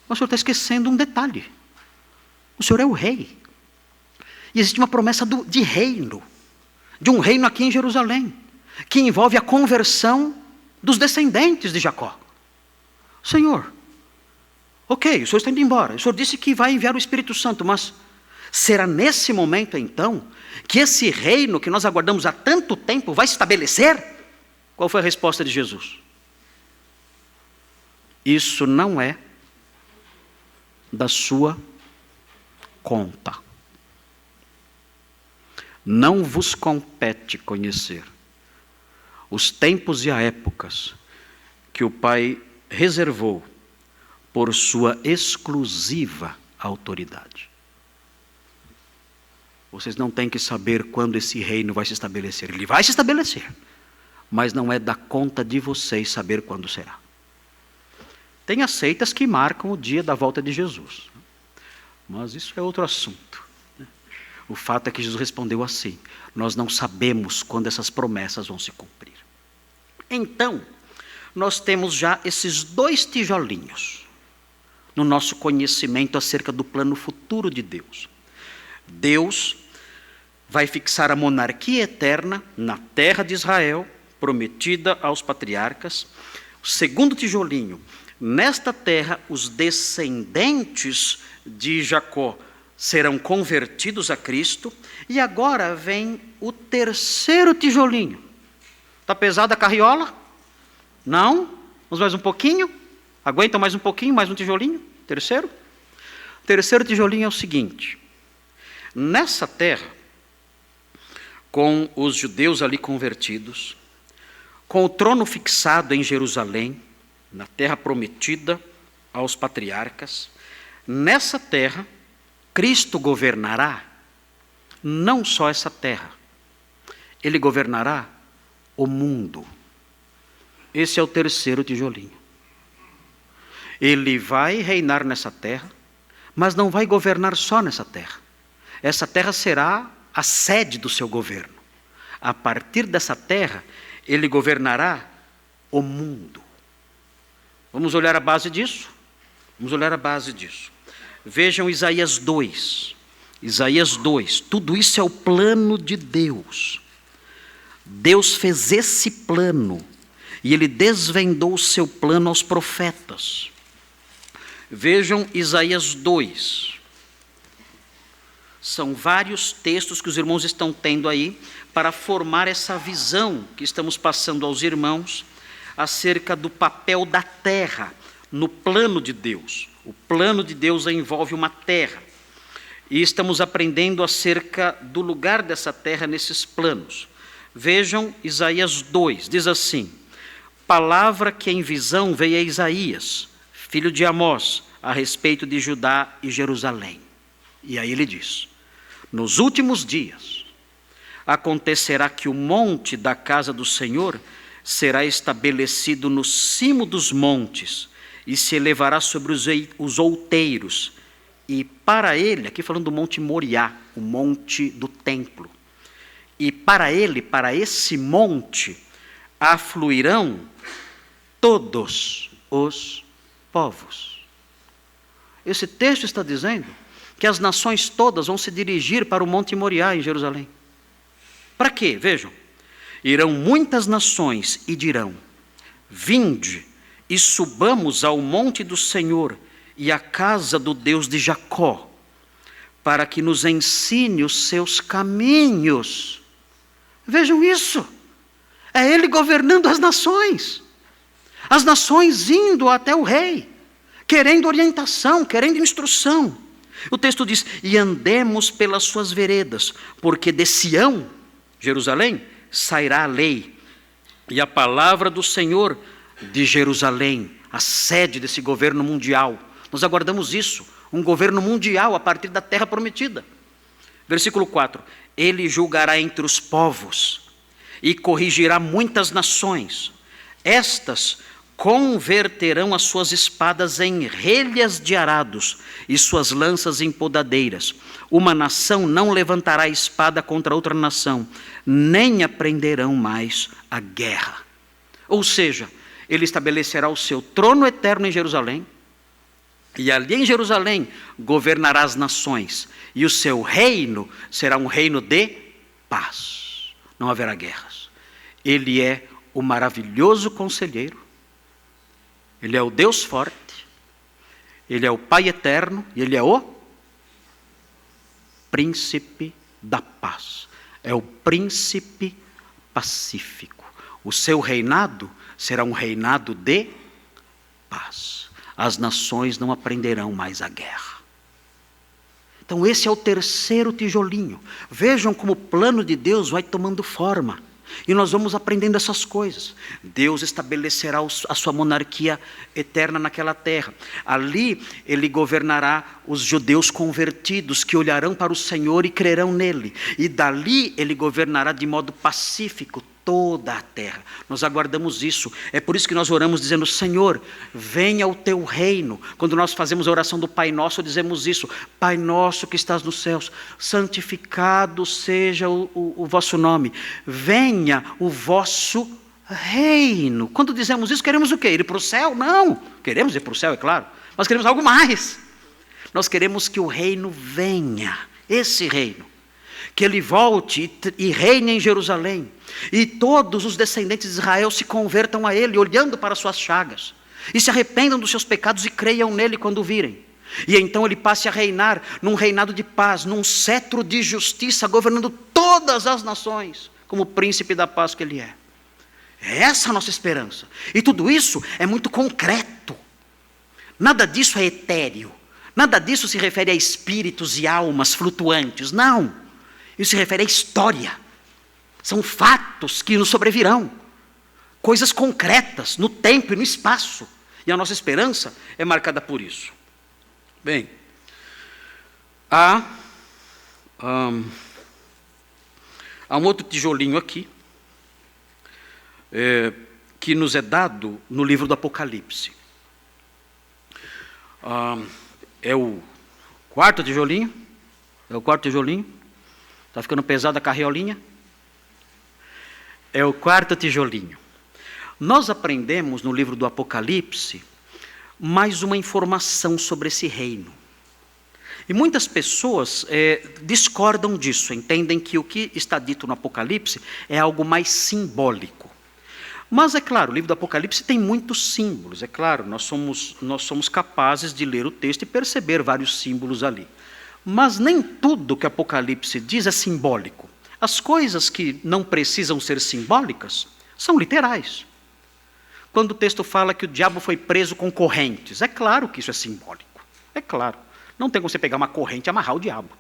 Mas o Senhor está esquecendo um detalhe. O Senhor é o rei. E existe uma promessa de reino, de um reino aqui em Jerusalém, que envolve a conversão dos descendentes de Jacó. Senhor, ok, o Senhor está indo embora. O Senhor disse que vai enviar o Espírito Santo, mas será nesse momento, então, que esse reino que nós aguardamos há tanto tempo vai se estabelecer? Qual foi a resposta de Jesus? Isso não é da sua conta. Não vos compete conhecer os tempos e as épocas que o Pai reservou por sua exclusiva autoridade. Vocês não têm que saber quando esse reino vai se estabelecer. Ele vai se estabelecer, mas não é da conta de vocês saber quando será. Tem as seitas que marcam o dia da volta de Jesus, mas isso é outro assunto. O fato é que Jesus respondeu assim: nós não sabemos quando essas promessas vão se cumprir. Então, nós temos já esses dois tijolinhos no nosso conhecimento acerca do plano futuro de Deus. Deus vai fixar a monarquia eterna na terra de Israel, prometida aos patriarcas. O segundo tijolinho: nesta terra, os descendentes de Jacó serão convertidos a Cristo. E agora vem o terceiro tijolinho. Está pesada a carriola? Não? Vamos mais um pouquinho? Aguentam mais um pouquinho, mais um tijolinho? Terceiro? O terceiro tijolinho é o seguinte: nessa terra, com os judeus ali convertidos, com o trono fixado em Jerusalém, na terra prometida aos patriarcas, nessa terra, Cristo governará não só essa terra, Ele governará o mundo. Esse é o terceiro tijolinho. Ele vai reinar nessa terra, mas não vai governar só nessa terra. Essa terra será a sede do seu governo. A partir dessa terra, Ele governará o mundo. Vamos olhar a base disso? Vamos olhar a base disso. Vejam Isaías 2. Isaías 2. Tudo isso é o plano de Deus. Deus fez esse plano e Ele desvendou o seu plano aos profetas. Vejam Isaías 2. São vários textos que os irmãos estão tendo aí para formar essa visão que estamos passando aos irmãos acerca do papel da terra no plano de Deus. O plano de Deus envolve uma terra. E estamos aprendendo acerca do lugar dessa terra nesses planos. Vejam Isaías 2, diz assim: palavra que em visão veio a Isaías, filho de Amós, a respeito de Judá e Jerusalém. E aí ele diz: Nos últimos dias, acontecerá que o monte da casa do Senhor será estabelecido no cimo dos montes e se elevará sobre os outeiros. E para ele, aqui falando do Monte Moriá, o monte do templo, e para ele, para esse monte, afluirão todos os povos. Esse texto está dizendo que as nações todas vão se dirigir para o Monte Moriá em Jerusalém. Para quê? Vejam. Irão muitas nações e dirão: vinde e subamos ao monte do Senhor e à casa do Deus de Jacó, para que nos ensine os seus caminhos. Vejam isso. É ele governando as nações indo até o rei, querendo orientação, querendo instrução. O texto diz: e andemos pelas suas veredas, porque de Sião, Jerusalém, sairá a lei, e a palavra do Senhor de Jerusalém, a sede desse governo mundial. Nós aguardamos isso, um governo mundial a partir da terra prometida. Versículo 4: ele julgará entre os povos e corrigirá muitas nações. Estas converterão as suas espadas em relhas de arados e suas lanças em podadeiras. Uma nação não levantará espada contra outra nação, nem aprenderão mais a guerra. Ou seja, ele estabelecerá o seu trono eterno em Jerusalém, e ali em Jerusalém governará as nações, e o seu reino será um reino de paz. Não haverá guerras. Ele é o maravilhoso conselheiro, ele é o Deus forte, ele é o Pai eterno, e ele é o príncipe da paz. É o príncipe pacífico. O seu reinado será um reinado de paz. As nações não aprenderão mais a guerra. Então esse é o terceiro tijolinho. Vejam como o plano de Deus vai tomando forma. E nós vamos aprendendo essas coisas. Deus estabelecerá a sua monarquia eterna naquela terra. Ali ele governará os judeus convertidos, que olharão para o Senhor e crerão nele. E dali ele governará de modo pacífico toda a terra. Nós aguardamos isso. É por isso que nós oramos dizendo: Senhor, venha o teu reino. Quando nós fazemos a oração do Pai Nosso, dizemos isso: Pai nosso que estás nos céus, santificado seja o vosso nome. Venha o vosso reino. Quando dizemos isso, queremos o quê? Ir para o céu? Não. Queremos ir para o céu, é claro. Mas queremos algo mais. Nós queremos que o reino venha. Esse reino. Que ele volte e reine em Jerusalém. E todos os descendentes de Israel se convertam a ele, olhando para suas chagas. E se arrependam dos seus pecados e creiam nele quando o virem. E então ele passe a reinar num reinado de paz, num cetro de justiça, governando todas as nações, como o príncipe da paz que ele é. É essa a nossa esperança. E tudo isso é muito concreto. Nada disso é etéreo. Nada disso se refere a espíritos e almas flutuantes. Não. Isso se refere à história. São fatos que nos sobrevirão. Coisas concretas no tempo e no espaço. E a nossa esperança é marcada por isso. Bem, há um outro tijolinho aqui, que nos é dado no livro do Apocalipse. É o quarto tijolinho? É o quarto tijolinho? Está ficando pesada a carriolinha? É o quarto tijolinho. Nós aprendemos no livro do Apocalipse mais uma informação sobre esse reino. E muitas pessoas discordam disso, entendem que o que está dito no Apocalipse é algo mais simbólico. Mas é claro, o livro do Apocalipse tem muitos símbolos, é claro, nós somos capazes de ler o texto e perceber vários símbolos ali. Mas nem tudo que o Apocalipse diz é simbólico. As coisas que não precisam ser simbólicas são literais. Quando o texto fala que o diabo foi preso com correntes, é claro que isso é simbólico. É claro. Não tem como você pegar uma corrente e amarrar o diabo.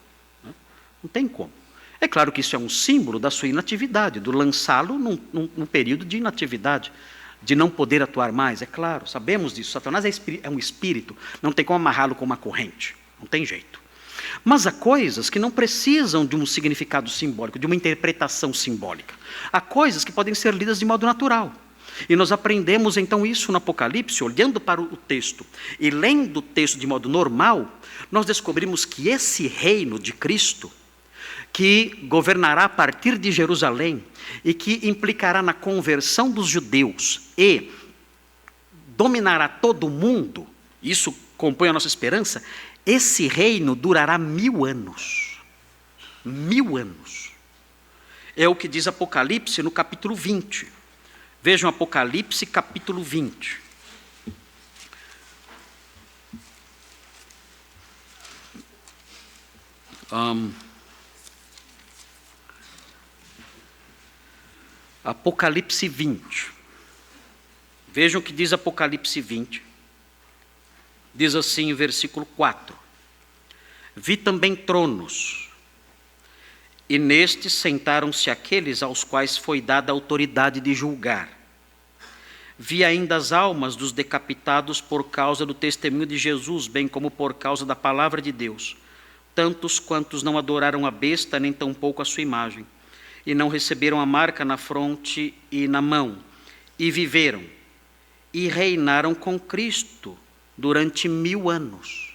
Não tem como. É claro que isso é um símbolo da sua inatividade, do lançá-lo num período de inatividade, de não poder atuar mais. É claro, sabemos disso. Satanás é um espírito, não tem como amarrá-lo com uma corrente. Não tem jeito. Mas há coisas que não precisam de um significado simbólico, de uma interpretação simbólica. Há coisas que podem ser lidas de modo natural. E nós aprendemos então isso no Apocalipse, olhando para o texto e lendo o texto de modo normal, nós descobrimos que esse reino de Cristo, que governará a partir de Jerusalém e que implicará na conversão dos judeus e dominará todo o mundo, isso compõe a nossa esperança, esse reino durará 1000 anos. 1000 anos. É o que diz Apocalipse no capítulo 20. Vejam Apocalipse capítulo 20. Apocalipse 20. Vejam o que diz Apocalipse 20. Diz assim o versículo 4. Vi também tronos, e nestes sentaram-se aqueles aos quais foi dada a autoridade de julgar. Vi ainda as almas dos decapitados por causa do testemunho de Jesus, bem como por causa da palavra de Deus, tantos quantos não adoraram a besta, nem tampouco a sua imagem, e não receberam a marca na fronte e na mão, e viveram, e reinaram com Cristo durante 1000 anos.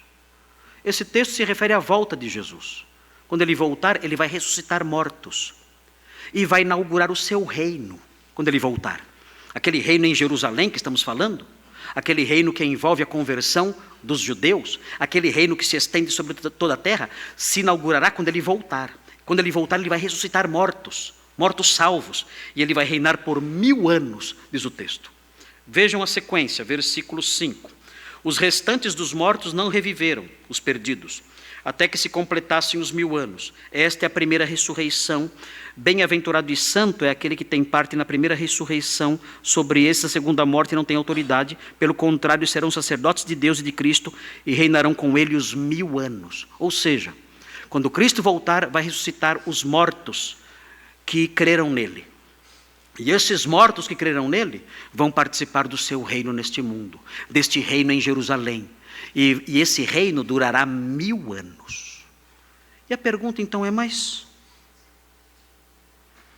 Esse texto se refere à volta de Jesus. Quando ele voltar, ele vai ressuscitar mortos e vai inaugurar o seu reino quando ele voltar. Aquele reino em Jerusalém que estamos falando, aquele reino que envolve a conversão dos judeus, aquele reino que se estende sobre toda a terra, se inaugurará quando ele voltar. Quando ele voltar, ele vai ressuscitar mortos, mortos salvos, e ele vai reinar por 1000 anos, diz o texto. Vejam a sequência, versículo 5. Os restantes dos mortos não reviveram, os perdidos, até que se completassem os 1000 anos. Esta é a primeira ressurreição. Bem-aventurado e santo é aquele que tem parte na primeira ressurreição. Sobre essa segunda morte não tem autoridade. Pelo contrário, serão sacerdotes de Deus e de Cristo e reinarão com ele os 1000 anos. Ou seja, quando Cristo voltar, vai ressuscitar os mortos que creram nele. E esses mortos que crerão nele vão participar do seu reino neste mundo, deste reino em Jerusalém. E esse reino durará 1000 anos. E a pergunta então é, mas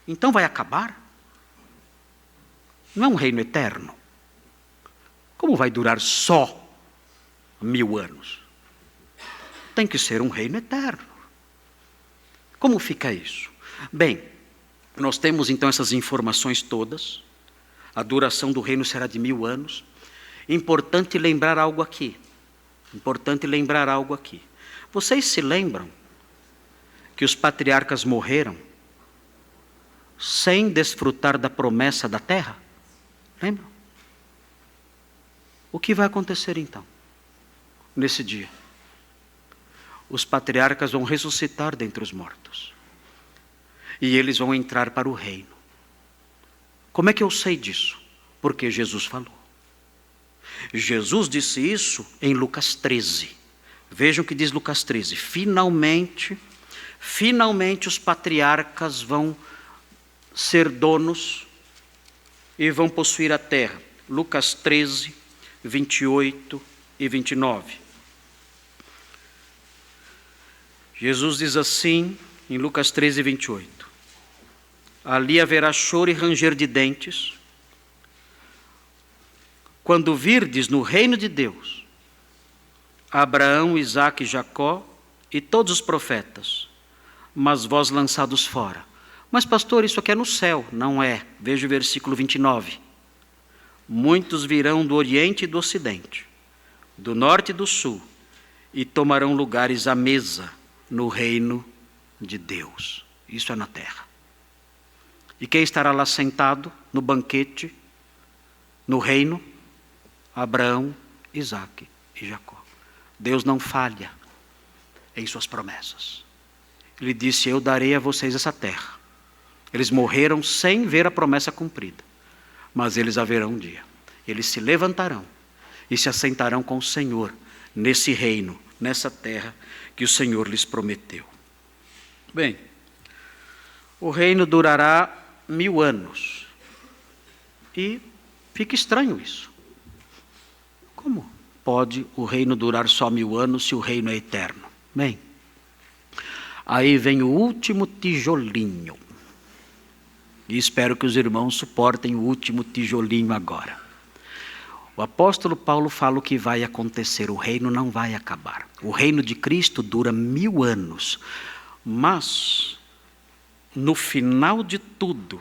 então vai acabar? Não é um reino eterno? Como vai durar só 1000 anos? Tem que ser um reino eterno. Como fica isso? Bem, nós temos então essas informações todas. A duração do reino será de 1000 anos. Importante lembrar algo aqui. Vocês se lembram que os patriarcas morreram sem desfrutar da promessa da terra? Lembram? O que vai acontecer então, nesse dia? Os patriarcas vão ressuscitar dentre os mortos. E eles vão entrar para o reino. Como é que eu sei disso? Porque Jesus falou. Jesus disse isso em Lucas 13. Vejam o que diz Lucas 13. Finalmente os patriarcas vão ser donos e vão possuir a terra. Lucas 13, 28 e 29. Jesus diz assim em Lucas 13, 28. Ali haverá choro e ranger de dentes, quando virdes no reino de Deus Abraão, Isaque e Jacó e todos os profetas, mas vós lançados fora. Mas pastor, isso aqui é no céu. Não é. Veja o versículo 29. Muitos virão do oriente e do ocidente, do norte e do sul, e tomarão lugares à mesa no reino de Deus. Isso é na terra. E quem estará lá sentado no banquete, no reino? Abraão, Isaque e Jacó. Deus não falha em suas promessas. Ele disse, eu darei a vocês essa terra. Eles morreram sem ver a promessa cumprida. Mas eles haverão um dia. Eles se levantarão e se assentarão com o Senhor nesse reino, nessa terra que o Senhor lhes prometeu. Bem, o reino durará 1000 anos. E fica estranho isso. Como pode o reino durar só 1000 anos se o reino é eterno? Bem, Aí vem o último tijolinho. E espero que os irmãos suportem o último tijolinho agora. O apóstolo Paulo fala o que vai acontecer, o reino não vai acabar. O reino de Cristo dura 1000 anos, mas no final de tudo,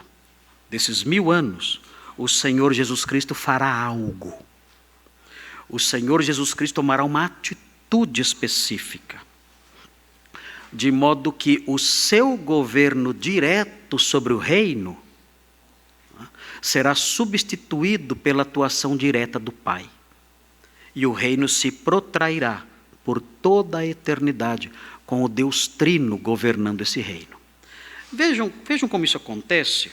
desses 1000 anos, o Senhor Jesus Cristo fará algo. O Senhor Jesus Cristo tomará uma atitude específica, de modo que o seu governo direto sobre o reino será substituído pela atuação direta do Pai. E o reino se protrairá por toda a eternidade, com o Deus Trino governando esse reino. Vejam como isso acontece,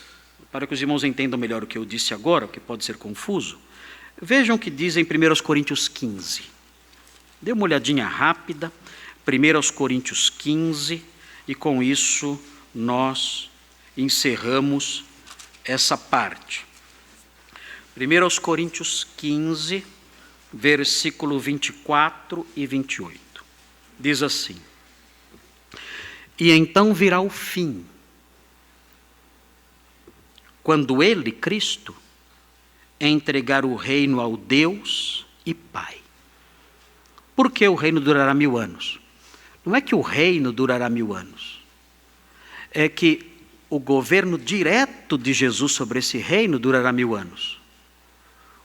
para que os irmãos entendam melhor o que eu disse agora, o que pode ser confuso. Vejam o que diz em 1 Coríntios 15. Dê uma olhadinha rápida, 1 Coríntios 15, e com isso nós encerramos essa parte. 1 Coríntios 15, versículo 24 e 28. Diz assim: E então virá o fim, quando ele, Cristo, entregar o reino ao Deus e Pai. Por que o reino durará 1000 anos? Não é que o reino durará 1000 anos. É que o governo direto de Jesus sobre esse reino durará 1000 anos.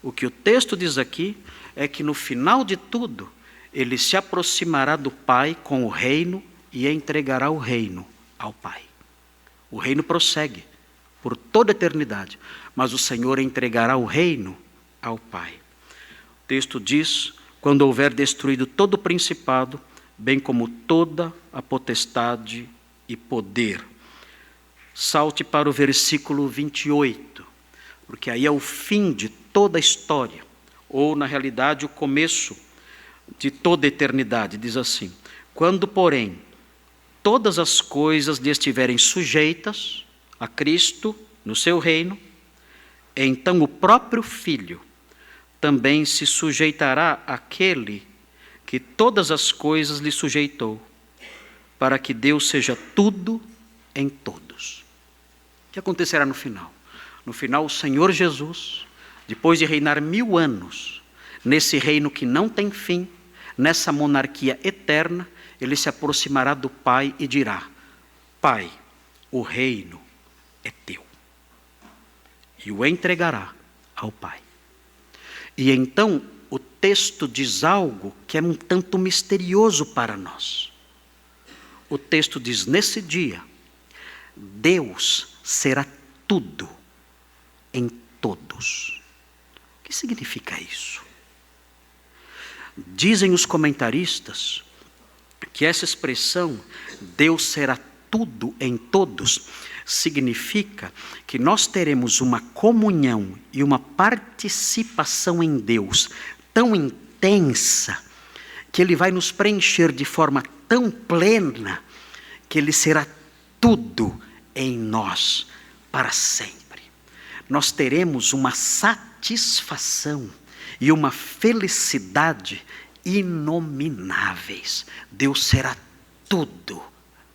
O que o texto diz aqui é que no final de tudo, ele se aproximará do Pai com o reino e entregará o reino ao Pai. O reino prossegue por toda a eternidade, mas o Senhor entregará o reino ao Pai. O texto diz: quando houver destruído todo o principado, bem como toda a potestade e poder. Salte para o versículo 28, porque aí é o fim de toda a história, ou na realidade o começo de toda a eternidade. Diz assim: quando, porém, todas as coisas lhe estiverem sujeitas a Cristo no seu reino, então o próprio Filho também se sujeitará àquele que todas as coisas lhe sujeitou, para que Deus seja tudo em todos. O que acontecerá no final? No final, o Senhor Jesus, depois de reinar 1000 anos, nesse reino que não tem fim, nessa monarquia eterna, ele se aproximará do Pai e dirá: Pai, o reino é teu. E o entregará ao Pai. E então o texto diz algo que é um tanto misterioso para nós. O texto diz: nesse dia, Deus será tudo em todos. O que significa isso? Dizem os comentaristas que essa expressão, Deus será tudo em todos, significa que nós teremos uma comunhão e uma participação em Deus tão intensa, que Ele vai nos preencher de forma tão plena, que Ele será tudo em nós para sempre. Nós teremos uma satisfação e uma felicidade inomináveis. Deus será tudo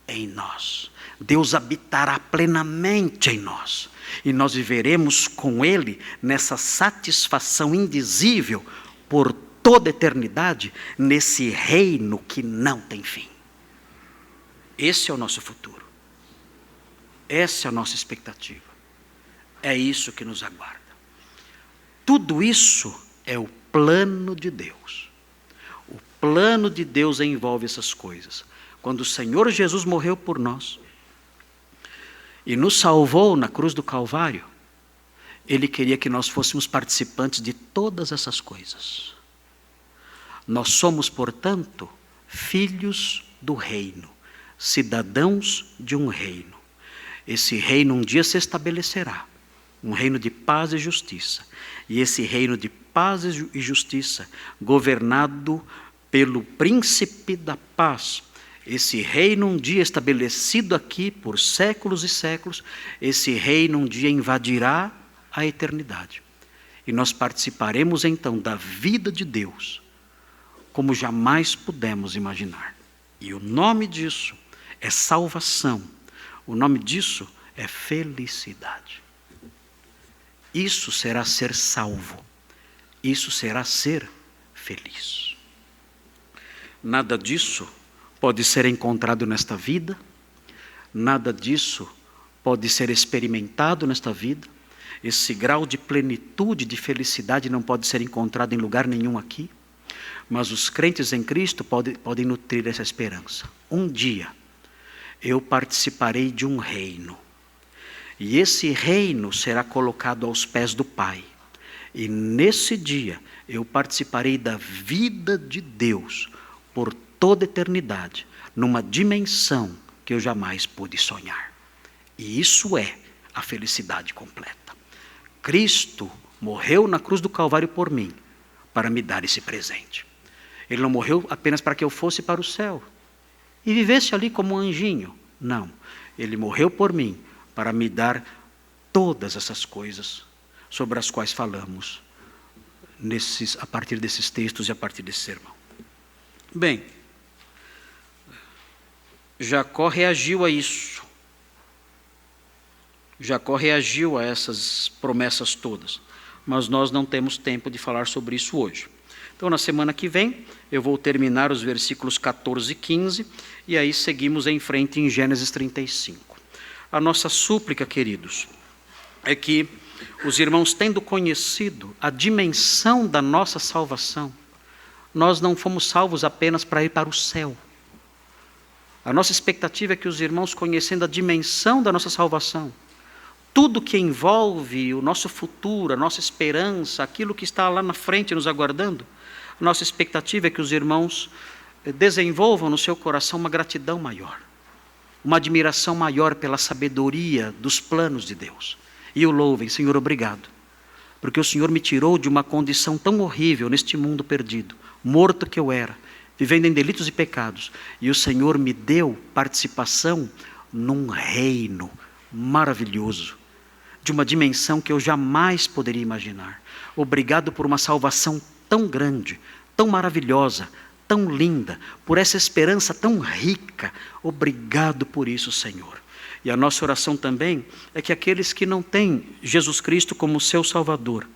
em nós. Deus habitará plenamente em nós. E nós viveremos com Ele nessa satisfação indizível por toda a eternidade, nesse reino que não tem fim. Esse é o nosso futuro. Essa é a nossa expectativa. É isso que nos aguarda. Tudo isso é o plano de Deus. O plano de Deus envolve essas coisas. Quando o Senhor Jesus morreu por nós e nos salvou na cruz do Calvário, Ele queria que nós fôssemos participantes de todas essas coisas. Nós somos, portanto, filhos do reino, cidadãos de um reino. Esse reino um dia se estabelecerá, um reino de paz e justiça. E esse reino de paz e justiça, governado pelo príncipe da paz, esse reino um dia estabelecido aqui por séculos e séculos, esse reino um dia invadirá a eternidade. E nós participaremos então da vida de Deus, como jamais pudemos imaginar. E o nome disso é salvação. O nome disso é felicidade. Isso será ser salvo. Isso será ser feliz. Nada disso pode ser encontrado nesta vida. Nada disso pode ser experimentado nesta vida. Esse grau de plenitude, de felicidade não pode ser encontrado em lugar nenhum aqui. Mas os crentes em Cristo podem nutrir essa esperança. Um dia eu participarei de um reino. E esse reino será colocado aos pés do Pai. E nesse dia eu participarei da vida de Deus por toda a eternidade, numa dimensão que eu jamais pude sonhar. E isso é a felicidade completa. Cristo morreu na cruz do Calvário por mim, para me dar esse presente. Ele não morreu apenas para que eu fosse para o céu e vivesse ali como um anjinho. Não, ele morreu por mim para me dar todas essas coisas sobre as quais falamos a partir desses textos e a partir desse sermão. Bem, Jacó reagiu a isso. Jacó reagiu a essas promessas todas, mas nós não temos tempo de falar sobre isso hoje. Então, na semana que vem, eu vou terminar os versículos 14 e 15, e aí seguimos em frente em Gênesis 35. A nossa súplica, queridos, é que os irmãos, tendo conhecido a dimensão da nossa salvação, nós não fomos salvos apenas para ir para o céu. A nossa expectativa é que os irmãos, conhecendo a dimensão da nossa salvação, tudo que envolve o nosso futuro, a nossa esperança, aquilo que está lá na frente nos aguardando, nossa expectativa é que os irmãos desenvolvam no seu coração uma gratidão maior, uma admiração maior pela sabedoria dos planos de Deus. E o louvem: Senhor, obrigado, porque o Senhor me tirou de uma condição tão horrível neste mundo perdido, morto que eu era, vivendo em delitos e pecados, e o Senhor me deu participação num reino maravilhoso, de uma dimensão que eu jamais poderia imaginar. Obrigado por uma salvação tão grande, tão maravilhosa, tão linda, por essa esperança tão rica. Obrigado por isso, Senhor. E a nossa oração também é que aqueles que não têm Jesus Cristo como seu Salvador,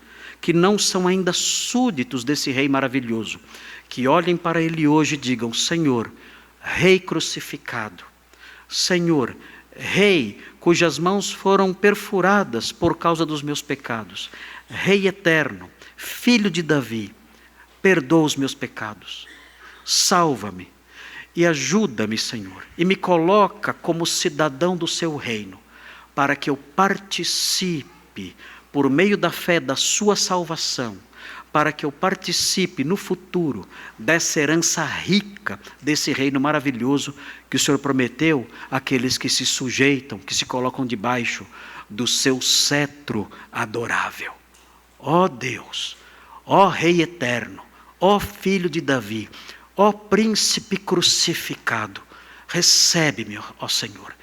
que não são ainda súditos desse Rei maravilhoso, que olhem para Ele hoje e digam: Senhor, Rei crucificado, Senhor, Rei cujas mãos foram perfuradas por causa dos meus pecados, Rei eterno, Filho de Davi, perdoa os meus pecados, salva-me e ajuda-me, Senhor, e me coloca como cidadão do seu reino, para que eu participe, por meio da fé da sua salvação, para que eu participe no futuro dessa herança rica, desse reino maravilhoso que o Senhor prometeu àqueles que se sujeitam, que se colocam debaixo do seu cetro adorável. Ó Deus, ó Rei eterno, ó Filho de Davi, ó Príncipe crucificado, recebe-me, ó Senhor.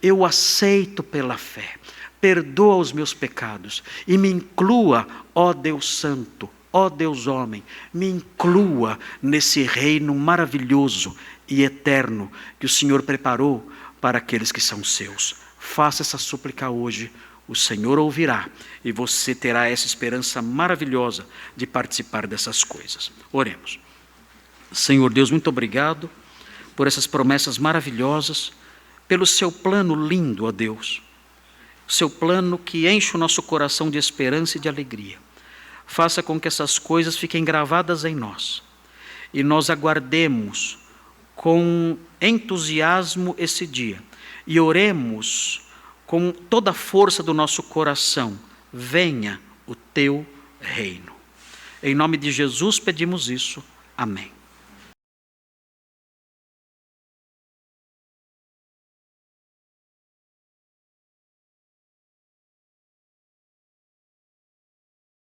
Eu aceito pela fé. Perdoa os meus pecados e me inclua, ó Deus Santo, ó Deus homem, me inclua nesse reino maravilhoso e eterno que o Senhor preparou para aqueles que são seus. Faça essa súplica hoje, o Senhor ouvirá e você terá essa esperança maravilhosa de participar dessas coisas. Oremos. Senhor Deus, muito obrigado por essas promessas maravilhosas, pelo seu plano lindo, ó Deus. Seu plano que enche o nosso coração de esperança e de alegria. Faça com que essas coisas fiquem gravadas em nós e nós aguardemos com entusiasmo esse dia e oremos com toda a força do nosso coração: venha o teu reino. Em nome de Jesus pedimos isso. Amém.